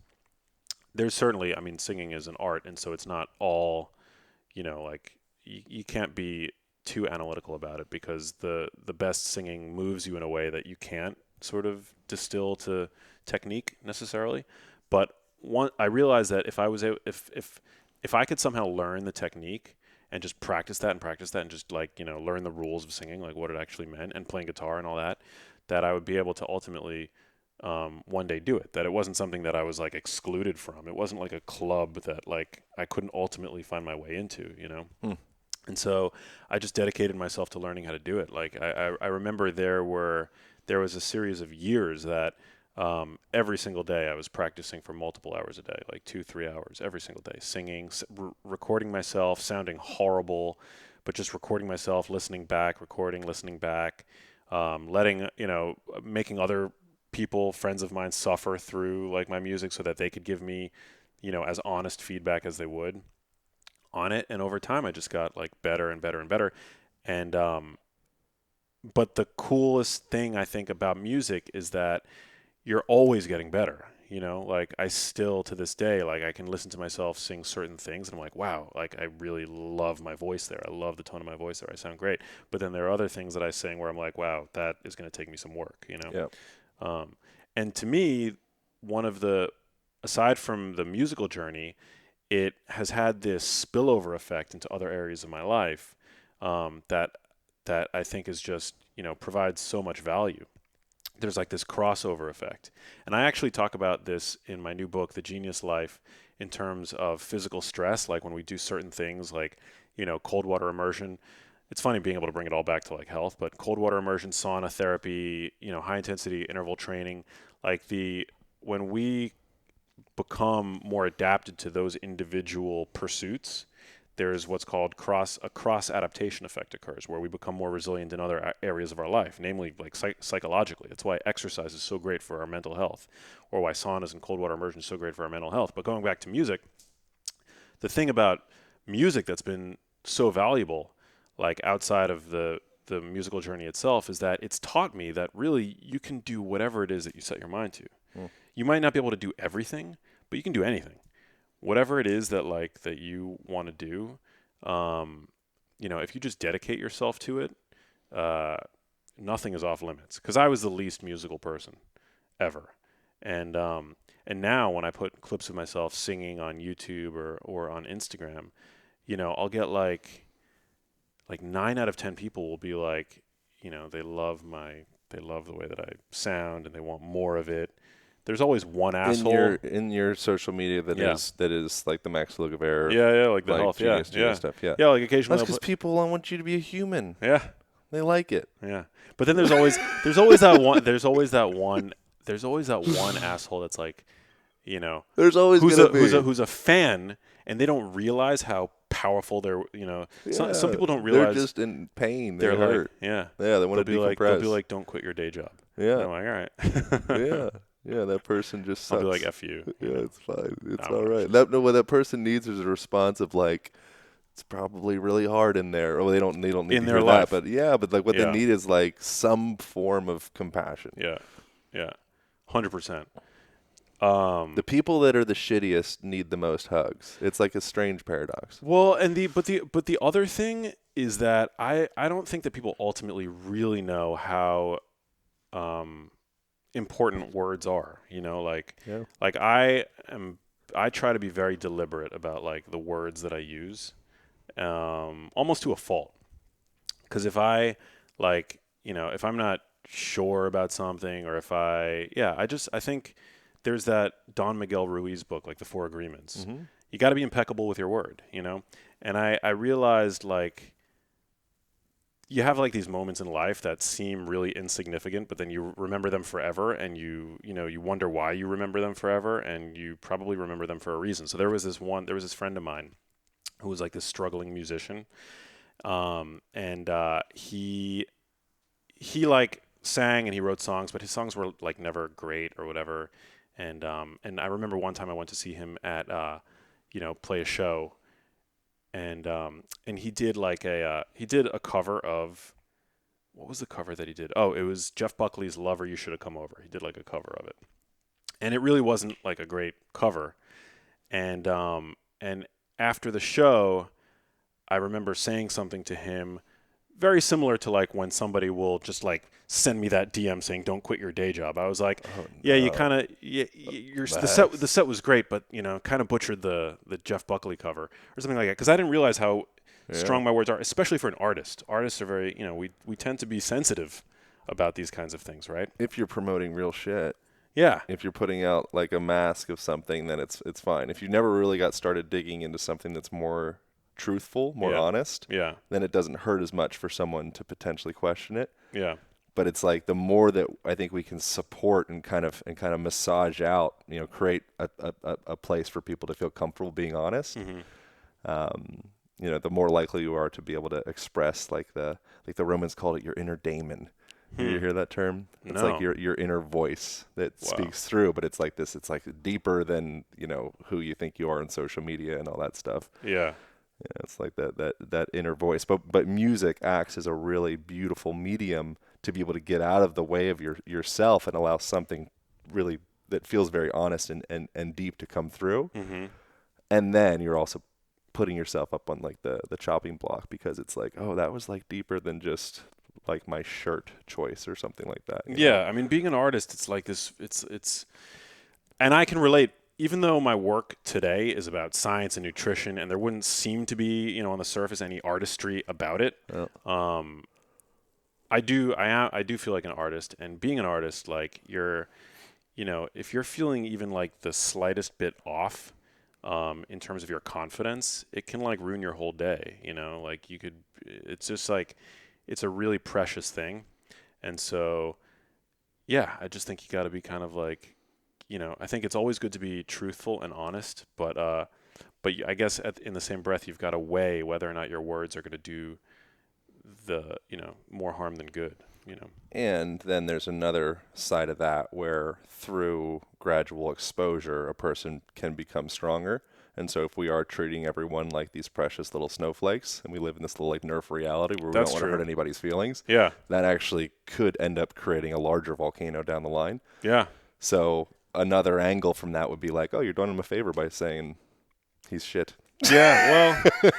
there's certainly. I mean, singing is an art, and so it's not all. Like you can't be too analytical about it because the best singing moves you in a way that you can't sort of distill to technique necessarily. But I realized that if I could somehow learn the technique and just practice that and just like, learn the rules of singing, like what it actually meant and playing guitar and all that, that I would be able to ultimately one day do it, that it wasn't something that I was like excluded from. It wasn't like a club that like I couldn't ultimately find my way into, And so I just dedicated myself to learning how to do it. Like I remember there was a series of years that every single day I was practicing for multiple hours a day, like 2-3 hours every single day, singing, recording myself, sounding horrible, but just recording myself, listening back, listening back, making other people, friends of mine, suffer through like my music so that they could give me, as honest feedback as they would on it. And over time I just got like better and better and better. And but the coolest thing I think about music is that you're always getting better. Like I still to this day, like I can listen to myself sing certain things and I'm like, wow, like I really love my voice there. I love the tone of my voice there. I sound great. But then there are other things that I sing where I'm like, wow, that is going to take me some work, Yeah. And to me, aside from the musical journey, it has had this spillover effect into other areas of my life that I think is just, provides so much value. There's like this crossover effect. And I actually talk about this in my new book, The Genius Life, in terms of physical stress, like when we do certain things like, cold water immersion. It's funny being able to bring it all back to like health, but cold water immersion, sauna therapy, high intensity interval training, like when we become more adapted to those individual pursuits, there's what's called a cross adaptation effect occurs where we become more resilient in other areas of our life, namely like psychologically. That's why exercise is so great for our mental health, or why saunas and cold water immersion is so great for our mental health. But going back to music, the thing about music that's been so valuable, like outside of the musical journey itself, is that it's taught me that really you can do whatever it is that you set your mind to. You might not be able to do everything, but you can do anything. Whatever it is that you want to do, if you just dedicate yourself to it, nothing is off limits. Because I was the least musical person ever. And now when I put clips of myself singing on YouTube or on Instagram, I'll get like 9 out of 10 people will be like, they love the way that I sound and they want more of it. There's always one asshole in your social media that is like the Max Lugavere, like the health, genius stuff, like occasionally. That's because people want you to be a human. Yeah, they like it. Yeah, but then there's always that one asshole that's like, there's always who's a fan and they don't realize how powerful they're. Some people don't realize they're just in pain. They're hurt. Like, they want to decompress. They'll be like, don't quit your day job. Yeah, and I'm like, all right. Yeah, that person just sucks. I'll be like, F you. Yeah, it's fine. It's all right. What that person needs is a response of like, it's probably really hard in there. Or they don't need in to their hear life. that. But like what they need is like some form of compassion. Yeah, 100%. The people that are the shittiest need the most hugs. It's like a strange paradox. Well, but the other thing is that I don't think that people ultimately really know how important words are, like I try to be very deliberate about like the words that I use, almost to a fault. Because if I if I'm not sure about something, or if I think there's that Don Miguel Ruiz book, like The Four Agreements. Mm-hmm. You got to be impeccable with your word, and I realized like, you have like these moments in life that seem really insignificant, but then you remember them forever, and you wonder why you remember them forever, and you probably remember them for a reason. So there was this friend of mine who was like this struggling musician, and he like sang and he wrote songs, but his songs were like never great or whatever. And I remember one time I went to see him at play a show. And he did like a cover of, what was the cover that he did? Oh, it was Jeff Buckley's "Lover, You Should Have Come Over." He did like a cover of it, and it really wasn't like a great cover. And after the show, I remember saying something to him very similar to like when somebody will just like send me that DM saying, "Don't quit your day job." I was like, you kind of, the set was great, but kind of butchered the Jeff Buckley cover or something like that, because I didn't realize how strong my words are, especially for an artist. Artists are very, we tend to be sensitive about these kinds of things, right? If you're promoting real shit. Yeah. If you're putting out like a mask of something, then it's fine. If you never really got started digging into something that's more truthful, more honest, then it doesn't hurt as much for someone to potentially question it. Yeah. But it's like the more that I think we can support and kind of massage out, create a place for people to feel comfortable being honest. Mm-hmm. The more likely you are to be able to express like the Romans called it, your inner daemon. You hear that term? It's like your inner voice that speaks through, but it's like this. It's like deeper than who you think you are on social media and all that stuff. Yeah. Yeah, it's like that inner voice. But music acts as a really beautiful medium to be able to get out of the way of yourself and allow something really that feels very honest and deep to come through. Mm-hmm. And then you're also putting yourself up on like the chopping block, because it's like, oh, that was like deeper than just like my shirt choice or something like that. Yeah, I mean, being an artist, it's like this. It's, and I can relate. Even though my work today is about science and nutrition, and there wouldn't seem to be, on the surface, any artistry about it, I do feel like an artist. And being an artist, like if you're feeling even like the slightest bit off, in terms of your confidence, it can like ruin your whole day. Like it's just like, it's a really precious thing. And so, yeah, I just think you got to be kind of like, I think it's always good to be truthful and honest, but I guess in the same breath, you've got to weigh whether or not your words are going to do the, more harm than good, And then there's another side of that where through gradual exposure, a person can become stronger. And so if we are treating everyone like these precious little snowflakes, and we live in this little like Nerf reality where we don't want to hurt anybody's feelings, that actually could end up creating a larger volcano down the line. Yeah. So another angle from that would be like, oh, you're doing him a favor by saying he's shit. Yeah, well,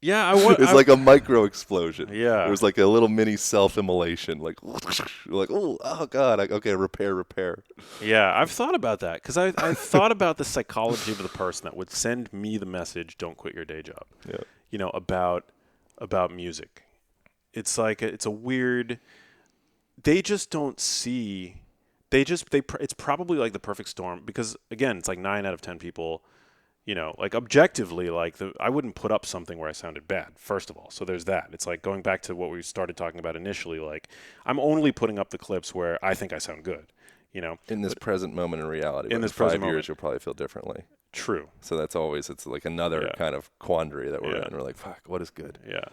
Yeah, It's like a micro explosion. Yeah. It was like a little mini self-immolation. Like, like oh God. Okay, repair. Yeah, I've thought about that because I thought about the psychology of the person that would send me the message, "Don't quit your day job." Yeah. You know, about music. It's like it's a weird. They just don't see. It's probably like the perfect storm because again, it's like 9 out of 10 people. You know, like objectively, like I wouldn't put up something where I sounded bad, first of all. So there's that. It's like going back to what we started talking about initially, like I'm only putting up the clips where I think I sound good, you know. In this present moment in reality. In But this in present 5 years, moment. you'll probably feel differently. True. So that's always, it's like another Yeah. kind of quandary that we're Yeah. in. We're like, fuck, what is good? Yeah.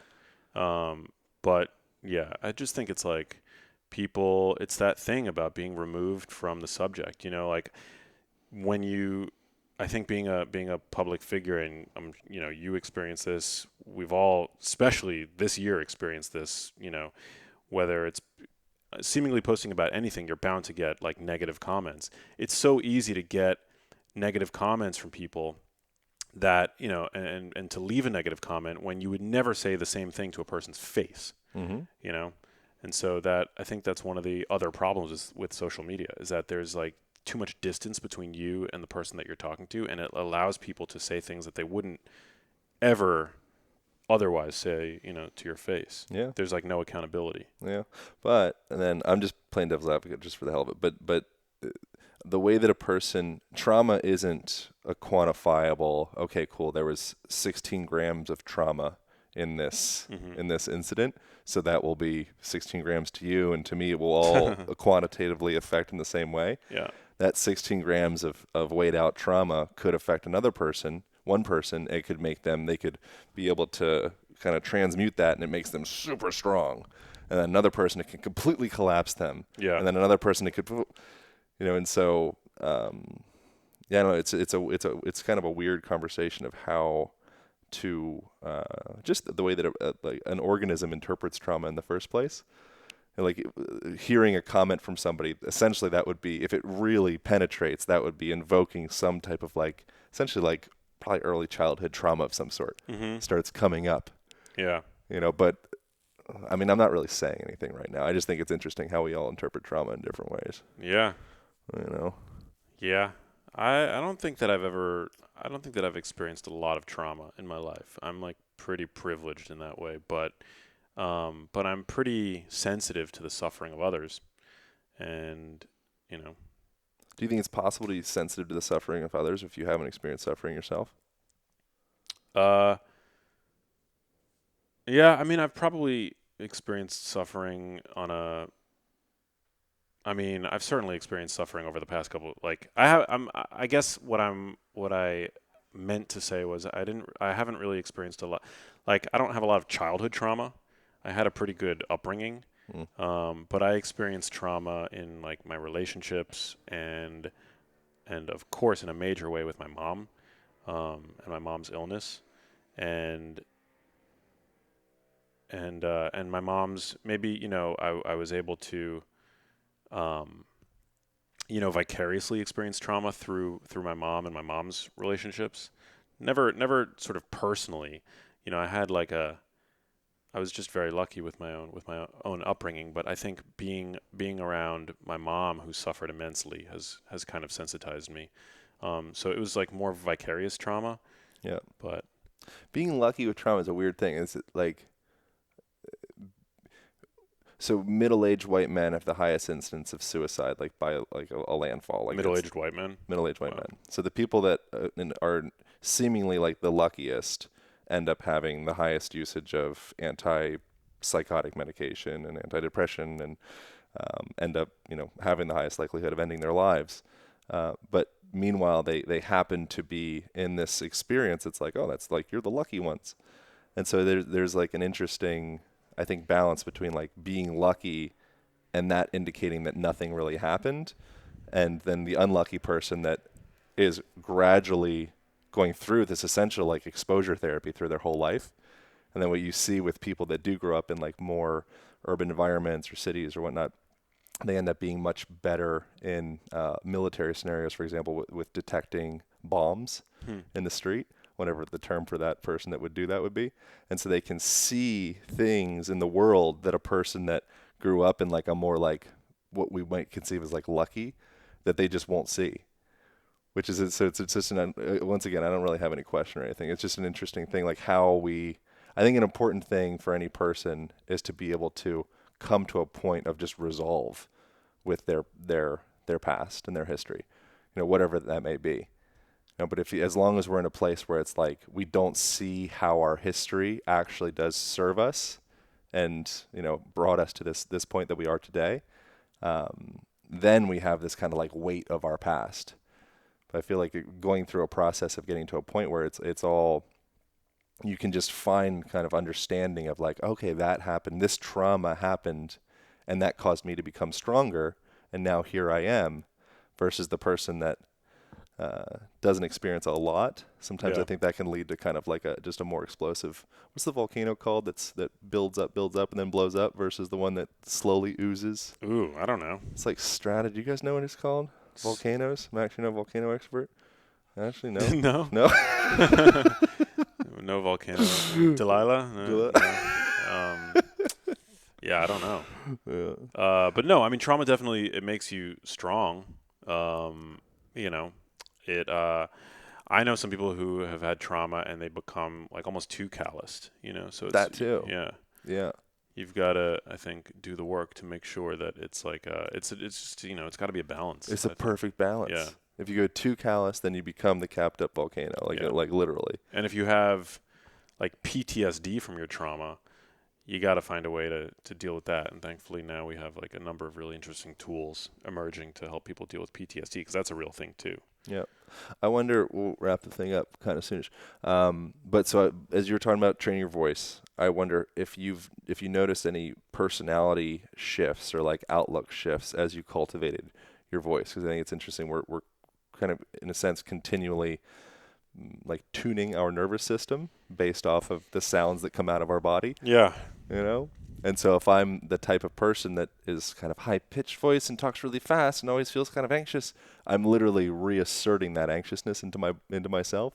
But yeah, I just think it's like people, it's that thing about being removed from the subject, you know, like when you, I think being a public figure and you know, you experience this, we've all, especially this year, experienced this, you know, whether it's seemingly posting about anything, you're bound to get like negative comments. It's so easy to get negative comments from people that, you know, and to leave a negative comment when you would never say the same thing to a person's face, you know? And so that, I think that's one of the other problems with social media is that there's like too much distance between you and the person that you're talking to. And it allows people to say things that they wouldn't ever otherwise say, you know, to your face. Yeah. There's like no accountability. Yeah. But, and then I'm just playing devil's advocate just for the hell of it. But the way that trauma isn't a quantifiable, okay, cool, there was 16 grams of trauma in this incident, so that will be 16 grams to you, and to me it will all quantitatively affect in the same way. Yeah. That 16 grams of weighed out trauma could affect another person, one person. It could make them, they could be able to kind of transmute that, and it makes them super strong. And then another person, it can completely collapse them. Yeah. And then another person, it could, you know, and so, yeah, no, it's kind of a weird conversation of how to just the way that like an organism interprets trauma in the first place. And like hearing a comment from somebody, essentially that would be, if it really penetrates, that would be invoking some type of like, essentially like probably early childhood trauma of some sort starts coming up. Yeah. You know, but I mean, I'm not really saying anything right now. I just think it's interesting how we all interpret trauma in different ways. Yeah. You know? Yeah. I don't think that I don't think that I've experienced a lot of trauma in my life. I'm like pretty privileged in that way, but I'm pretty sensitive to the suffering of others. And, you know. Do you think it's possible to be sensitive to the suffering of others if you haven't experienced suffering yourself? Yeah, I mean, I've probably experienced suffering I've certainly experienced suffering over the past couple, like I guess what I meant to say was I haven't really experienced a lot, like I don't have a lot of childhood trauma. I had a pretty good upbringing. But I experienced trauma in like my relationships and of course in a major way with my mom, and my mom's illness and my mom's, maybe, you know, I was able to, you know, vicariously experience trauma through my mom and my mom's relationships. Never sort of personally, you know, I was just very lucky with my own upbringing, but I think being around my mom, who suffered immensely, has kind of sensitized me. So it was like more vicarious trauma. Yeah. But being lucky with trauma is a weird thing. It's like, so middle-aged white men have the highest incidence of suicide, like by like a landfall. Like middle-aged white men. Middle-aged white men. So the people that are seemingly like the luckiest end up having the highest usage of antipsychotic medication and antidepressant, and end up, you know, having the highest likelihood of ending their lives. But meanwhile, they happen to be in this experience. It's like, oh, that's like, you're the lucky ones. And so there's like an interesting, I think, balance between like being lucky and that indicating that nothing really happened, and then the unlucky person that is gradually going through this essential like exposure therapy through their whole life. And then what you see with people that do grow up in like more urban environments or cities or whatnot, they end up being much better in military scenarios, for example, with detecting bombs in the street. whatever the term for that person that would do that would be. And so they can see things in the world that a person that grew up in like a more like what we might conceive as like lucky, that they just won't see. Which is, so it's just once again, I don't really have any question or anything. It's just an interesting thing, like I think an important thing for any person is to be able to come to a point of just resolve with their past and their history, whatever that may be. But as long as we're in a place where it's like we don't see how our history actually does serve us, and brought us to this point that we are today, then we have this kind of like weight of our past. But I feel like going through a process of getting to a point where it's all, you can just find kind of understanding of like, okay, that happened, this trauma happened, and that caused me to become stronger, and now here I am, versus the person that doesn't experience a lot. Sometimes I think that can lead to kind of like just a more explosive, what's the volcano called that builds up and then blows up, versus the one that slowly oozes? Ooh, I don't know. It's like strata. Do you guys know what it's called? Volcanoes? Max, you're not a volcano expert? Actually, no. No. No? No volcano. Delilah? No. Yeah, I don't know. Yeah. But no, I mean, trauma definitely, it makes you strong. I know some people who have had trauma and they become like almost too calloused, so it's, That too. Yeah. Yeah. You've got to, I think, do the work to make sure that it's like, it's just, it's got to be a balance. It's a perfect balance. Yeah. If you go too callous, then you become the capped up volcano, like literally. And if you have like PTSD from your trauma, you got to find a way to deal with that. And thankfully now we have like a number of really interesting tools emerging to help people deal with PTSD, because that's a real thing too. Yeah. I wonder, we'll wrap the thing up kind of soonish. But so as you were talking about training your voice, I wonder if you noticed any personality shifts or like outlook shifts as you cultivated your voice, because I think it's interesting. We're kind of, in a sense, continually like tuning our nervous system based off of the sounds that come out of our body. Yeah. And so if I'm the type of person that is kind of high-pitched voice and talks really fast and always feels kind of anxious, I'm literally reasserting that anxiousness into myself.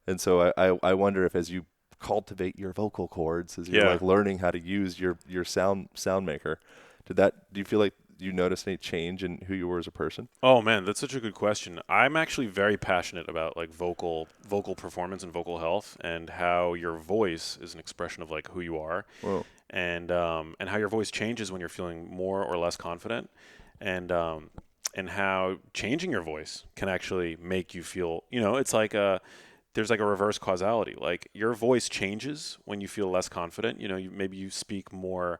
And so I wonder if, as you cultivate your vocal cords, as you're like learning how to use your sound maker, do you feel like you notice any change in who you were as a person? Oh man, that's such a good question. I'm actually very passionate about like vocal performance and vocal health, and how your voice is an expression of like who you are. Whoa. And how your voice changes when you're feeling more or less confident, and how changing your voice can actually make you feel, it's like there's like a reverse causality. Like your voice changes when you feel less confident. Maybe you speak more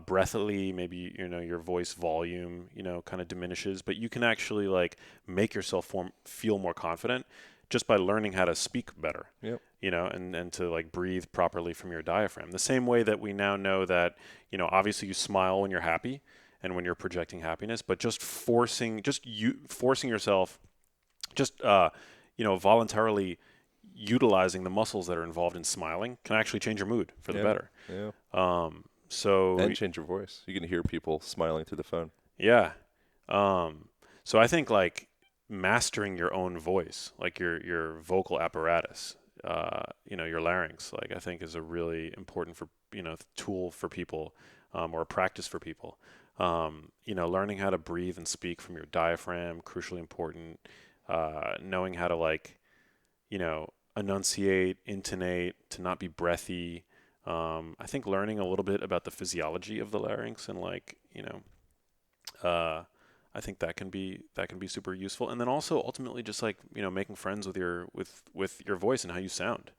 breathily, maybe your voice volume kind of diminishes, but you can actually like make yourself feel more confident just by learning how to speak better. Yep. And to like breathe properly from your diaphragm. The same way that we now know that, obviously you smile when you're happy and when you're projecting happiness, but just forcing yourself, voluntarily utilizing the muscles that are involved in smiling can actually change your mood for the better. Yeah. And change your voice. You can hear people smiling through the phone. Yeah. So I think like mastering your own voice, like your vocal apparatus, your larynx, like I think is a really important tool for people, or a practice for people. Learning how to breathe and speak from your diaphragm, crucially important. Knowing how to like, enunciate, intonate, to not be breathy. I think learning a little bit about the physiology of the larynx and like, I think that can be super useful. And then also ultimately just like, making friends with your voice and how you sound.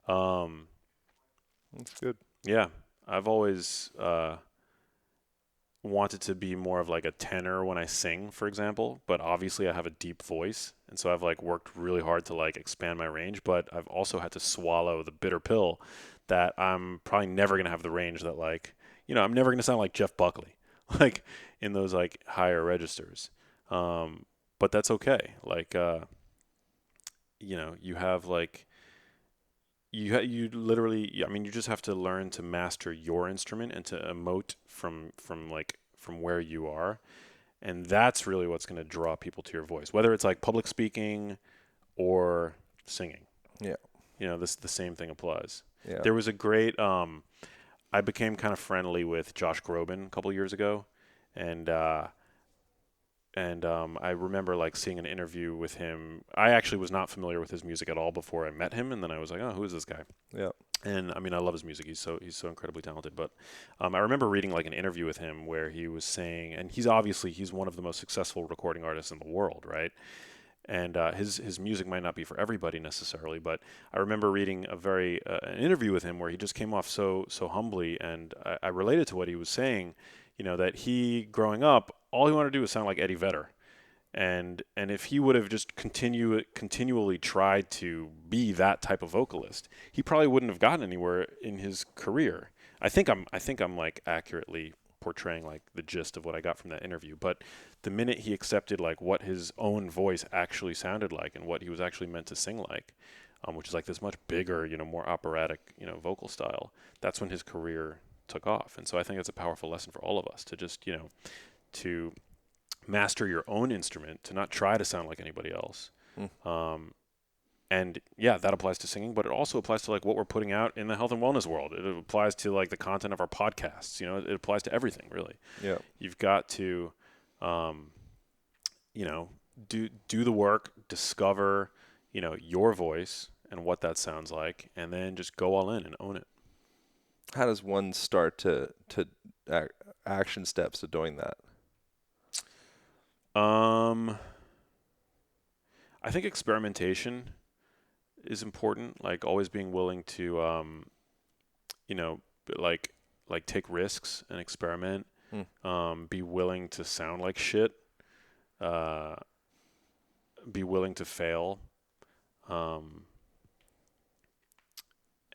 That's good. Yeah. I've always wanted to be more of like a tenor when I sing, for example, but obviously I have a deep voice. And so I've like worked really hard to like expand my range, but I've also had to swallow the bitter pill that I'm probably never going to have the range that like, I'm never going to sound like Jeff Buckley, like in those like higher registers. But that's okay. Like, you have like, you literally, I mean, you just have to learn to master your instrument and to emote from where you are. And that's really what's going to draw people to your voice, whether it's like public speaking or singing. Yeah. the same thing applies. Yeah. There was a great. I became kind of friendly with Josh Groban a couple years ago, and I remember like seeing an interview with him. I actually was not familiar with his music at all before I met him, and then I was like, oh, who is this guy? Yeah. And I mean, I love his music. He's so incredibly talented. But I remember reading like an interview with him where he was saying, and he's one of the most successful recording artists in the world, right? And his music might not be for everybody necessarily, but I remember reading an interview with him where he just came off so humbly, and I related to what he was saying. That he growing up, all he wanted to do was sound like Eddie Vedder. And if he would have just continually tried to be that type of vocalist, he probably wouldn't have gotten anywhere in his career. I think I'm like accurately portraying like the gist of what I got from that interview. But the minute he accepted like what his own voice actually sounded like and what he was actually meant to sing like, which is like this much bigger, more operatic, vocal style, that's when his career took off. And so I think it's a powerful lesson for all of us to just, to master your own instrument, to not try to sound like anybody else. And yeah, that applies to singing, but it also applies to like what we're putting out in the health and wellness world. It applies to like the content of our podcasts. It applies to everything really. Yeah. You've got to, do the work, discover, your voice and what that sounds like, and then just go all in and own it. How does one start to action steps to doing that? I think experimentation is important. Like always being willing to, like take risks and experiment. Be willing to sound like shit. Be willing to fail.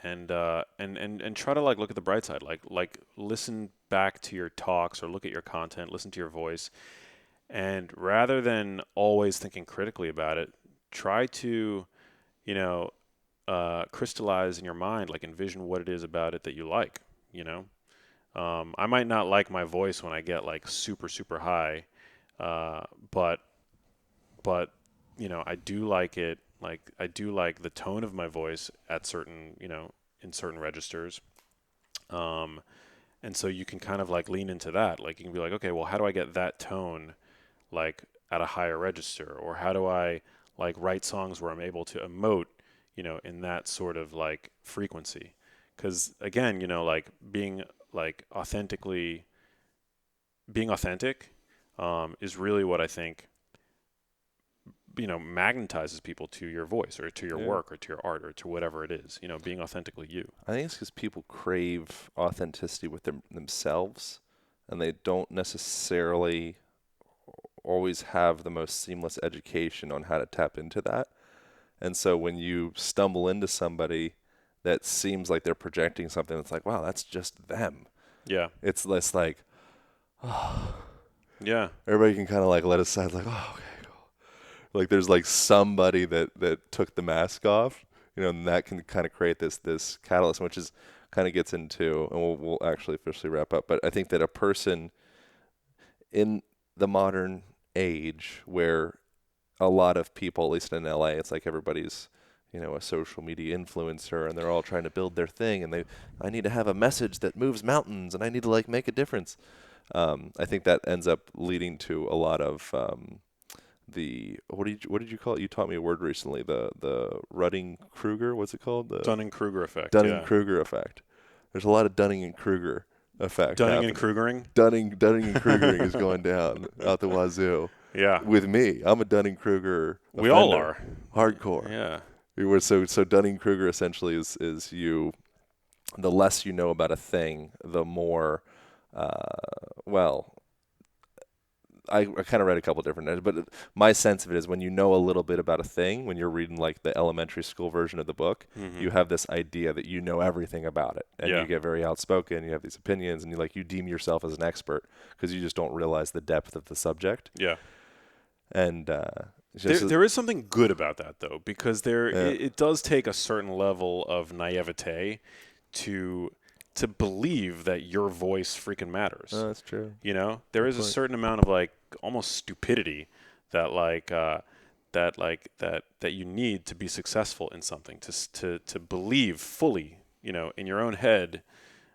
And try to like look at the bright side. Like listen back to your talks or look at your content. Listen to your voice. And rather than always thinking critically about it, try to, crystallize in your mind, like envision what it is about it that you like, I might not like my voice when I get like super, super high, but I do like it. Like I do like the tone of my voice at certain, in certain registers. And so you can kind of like lean into that. Like you can be like, okay, well, how do I get that tone like at a higher register, or how do I like write songs where I'm able to emote, in that sort of like frequency? Because again, like being authentic is really what I think, magnetizes people to your voice or to your work or to your art or to whatever it is, being authentically you. I think it's because people crave authenticity with themselves, and they don't necessarily always have the most seamless education on how to tap into that. And so when you stumble into somebody that seems like they're projecting something that's like, wow, that's just them. Yeah. It's less like, oh. Yeah. Everybody can kind of like let aside like, oh, okay, cool. Like there's like somebody that took the mask off, and that can kind of create this catalyst, which is kind of gets into, and we'll actually officially wrap up. But I think that a person in the modern age where a lot of people, at least in LA, it's like everybody's, a social media influencer, and they're all trying to build their thing, and I need to have a message that moves mountains, and I need to like make a difference. I think that ends up leading to a lot of what did you call it? You taught me a word recently. The Dunning-Kruger, what's it called? The Dunning-Kruger effect. Dunning-Kruger effect. There's a lot of Dunning and Kruger effect. Dunning and Krugering? Dunning and Krugering is going down out the wazoo. Yeah. With me. I'm a Dunning-Kruger offender. We all are. Hardcore. Yeah. So Dunning-Kruger essentially is you, the less you know about a thing, the more, I kind of read a couple different notes, but my sense of it is when you know a little bit about a thing, when you're reading like the elementary school version of the book, you have this idea that you know everything about it, and you get very outspoken. You have these opinions, and you deem yourself as an expert because you just don't realize the depth of the subject. Yeah. And there is something good about that though, because it does take a certain level of naivete to believe that your voice freaking matters. Oh, that's true. There is a certain amount of like almost stupidity that like that you need to be successful in something, to believe fully, in your own head,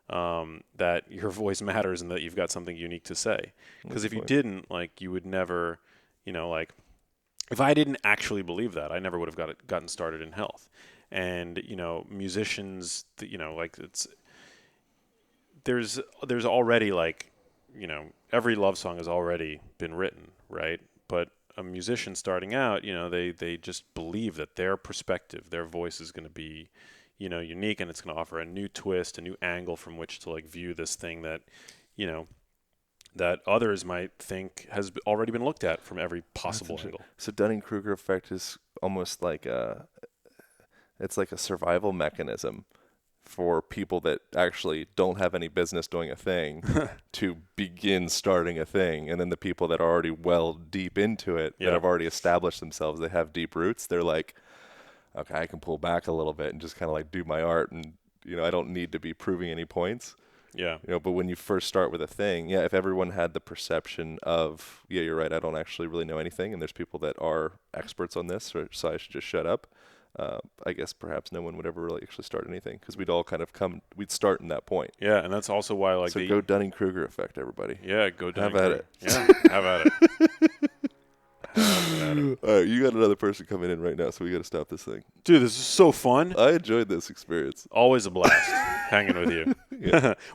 that your voice matters and that you've got something unique to say. Because if you didn't, you would never, if I didn't actually believe that, I never would have gotten started in health. And, musicians, there's already every love song has already been written, right? But a musician starting out, they just believe that their perspective, their voice is going to be, unique, and it's going to offer a new twist, a new angle from which to view this thing that, that others might think has already been looked at from every possible angle. So Dunning-Kruger effect is almost it's like a survival mechanism for people that actually don't have any business doing a thing to begin starting a thing. And then the people that are already well deep into it, that have already established themselves, they have deep roots, they're like, okay, I can pull back a little bit and just kind of do my art, and I don't need to be proving any points. Yeah. But when you first start with a thing, if everyone had the perception of, you're right, I don't actually really know anything, and there's people that are experts on this, so I should just shut up. I guess perhaps no one would ever really actually start anything, because we'd all kind of we'd start in that point. Yeah, and that's also why so go Dunning-Kruger effect, everybody. Yeah, go Dunning-Kruger. Have at it. Yeah, have at it. All right, you got another person coming in right now, so we got to stop this thing. Dude, this is so fun. I enjoyed this experience. Always a blast hanging with you.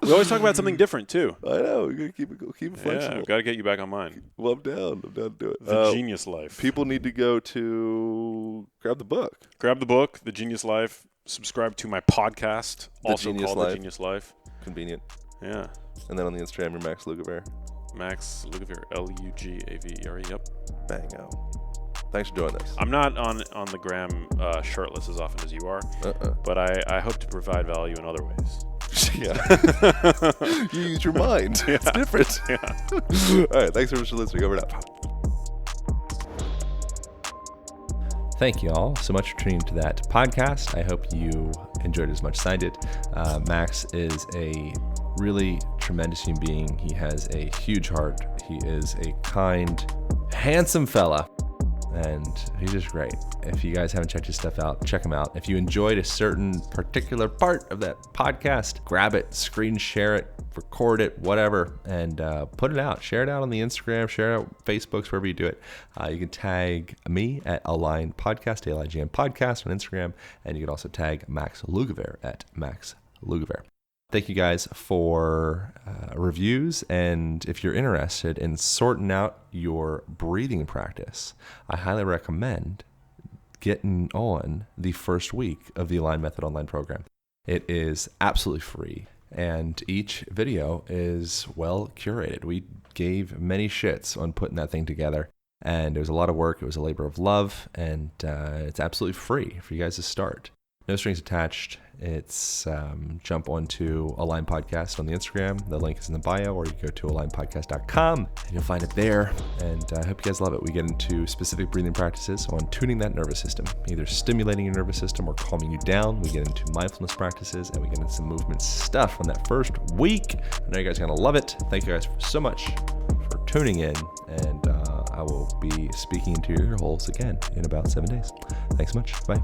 We always talk about something different, too. I know. We got to keep it flexible. Yeah, I've got to get you back on mine. Well, I'm down. I'm down to do it. The Genius Life. People need to go to grab the book. Grab the book, The Genius Life. Subscribe to my podcast, also called The Genius Life. Convenient. Yeah. And then on the Instagram, you're Max Lugavere. Max Lugavere, Lugavere. Yep. Bango. Thanks for doing this. I'm not on the gram shirtless as often as you are, but I hope to provide value in other ways. Yeah. You use your mind. Yeah. It's different. Yeah. All right. Thanks so much for listening. Over and out. Thank you all so much for tuning to that podcast. I hope you enjoyed it as much as I did. Max is a really tremendous human being. He has a huge heart. He is a kind, handsome fella. And he's just great. If you guys haven't checked his stuff out, check him out. If you enjoyed a certain particular part of that podcast, grab it, screen share it, record it, whatever, and put it out. Share it out on the Instagram, share it out Facebooks, wherever you do it. You can tag me at Align Podcast, ALIGN Podcast on Instagram, and you can also tag Max Lugavere at Max Lugavere. Thank you guys for reviews, and if you're interested in sorting out your breathing practice, I highly recommend getting on the first week of the Align Method online program. It is absolutely free, and each video is well curated. We gave many shits on putting that thing together, and it was a lot of work. It was a labor of love, and it's absolutely free for you guys to start. No strings attached. It's jump onto Align Podcast on the Instagram. The link is in the bio, or you go to alignpodcast.com and you'll find it there. And I hope you guys love it. We get into specific breathing practices on tuning that nervous system, either stimulating your nervous system or calming you down. We get into mindfulness practices, and we get into some movement stuff on that first week. I know you guys are going to love it. Thank you guys so much for tuning in, and I will be speaking into your ear holes again in about 7 days. Thanks so much. Bye.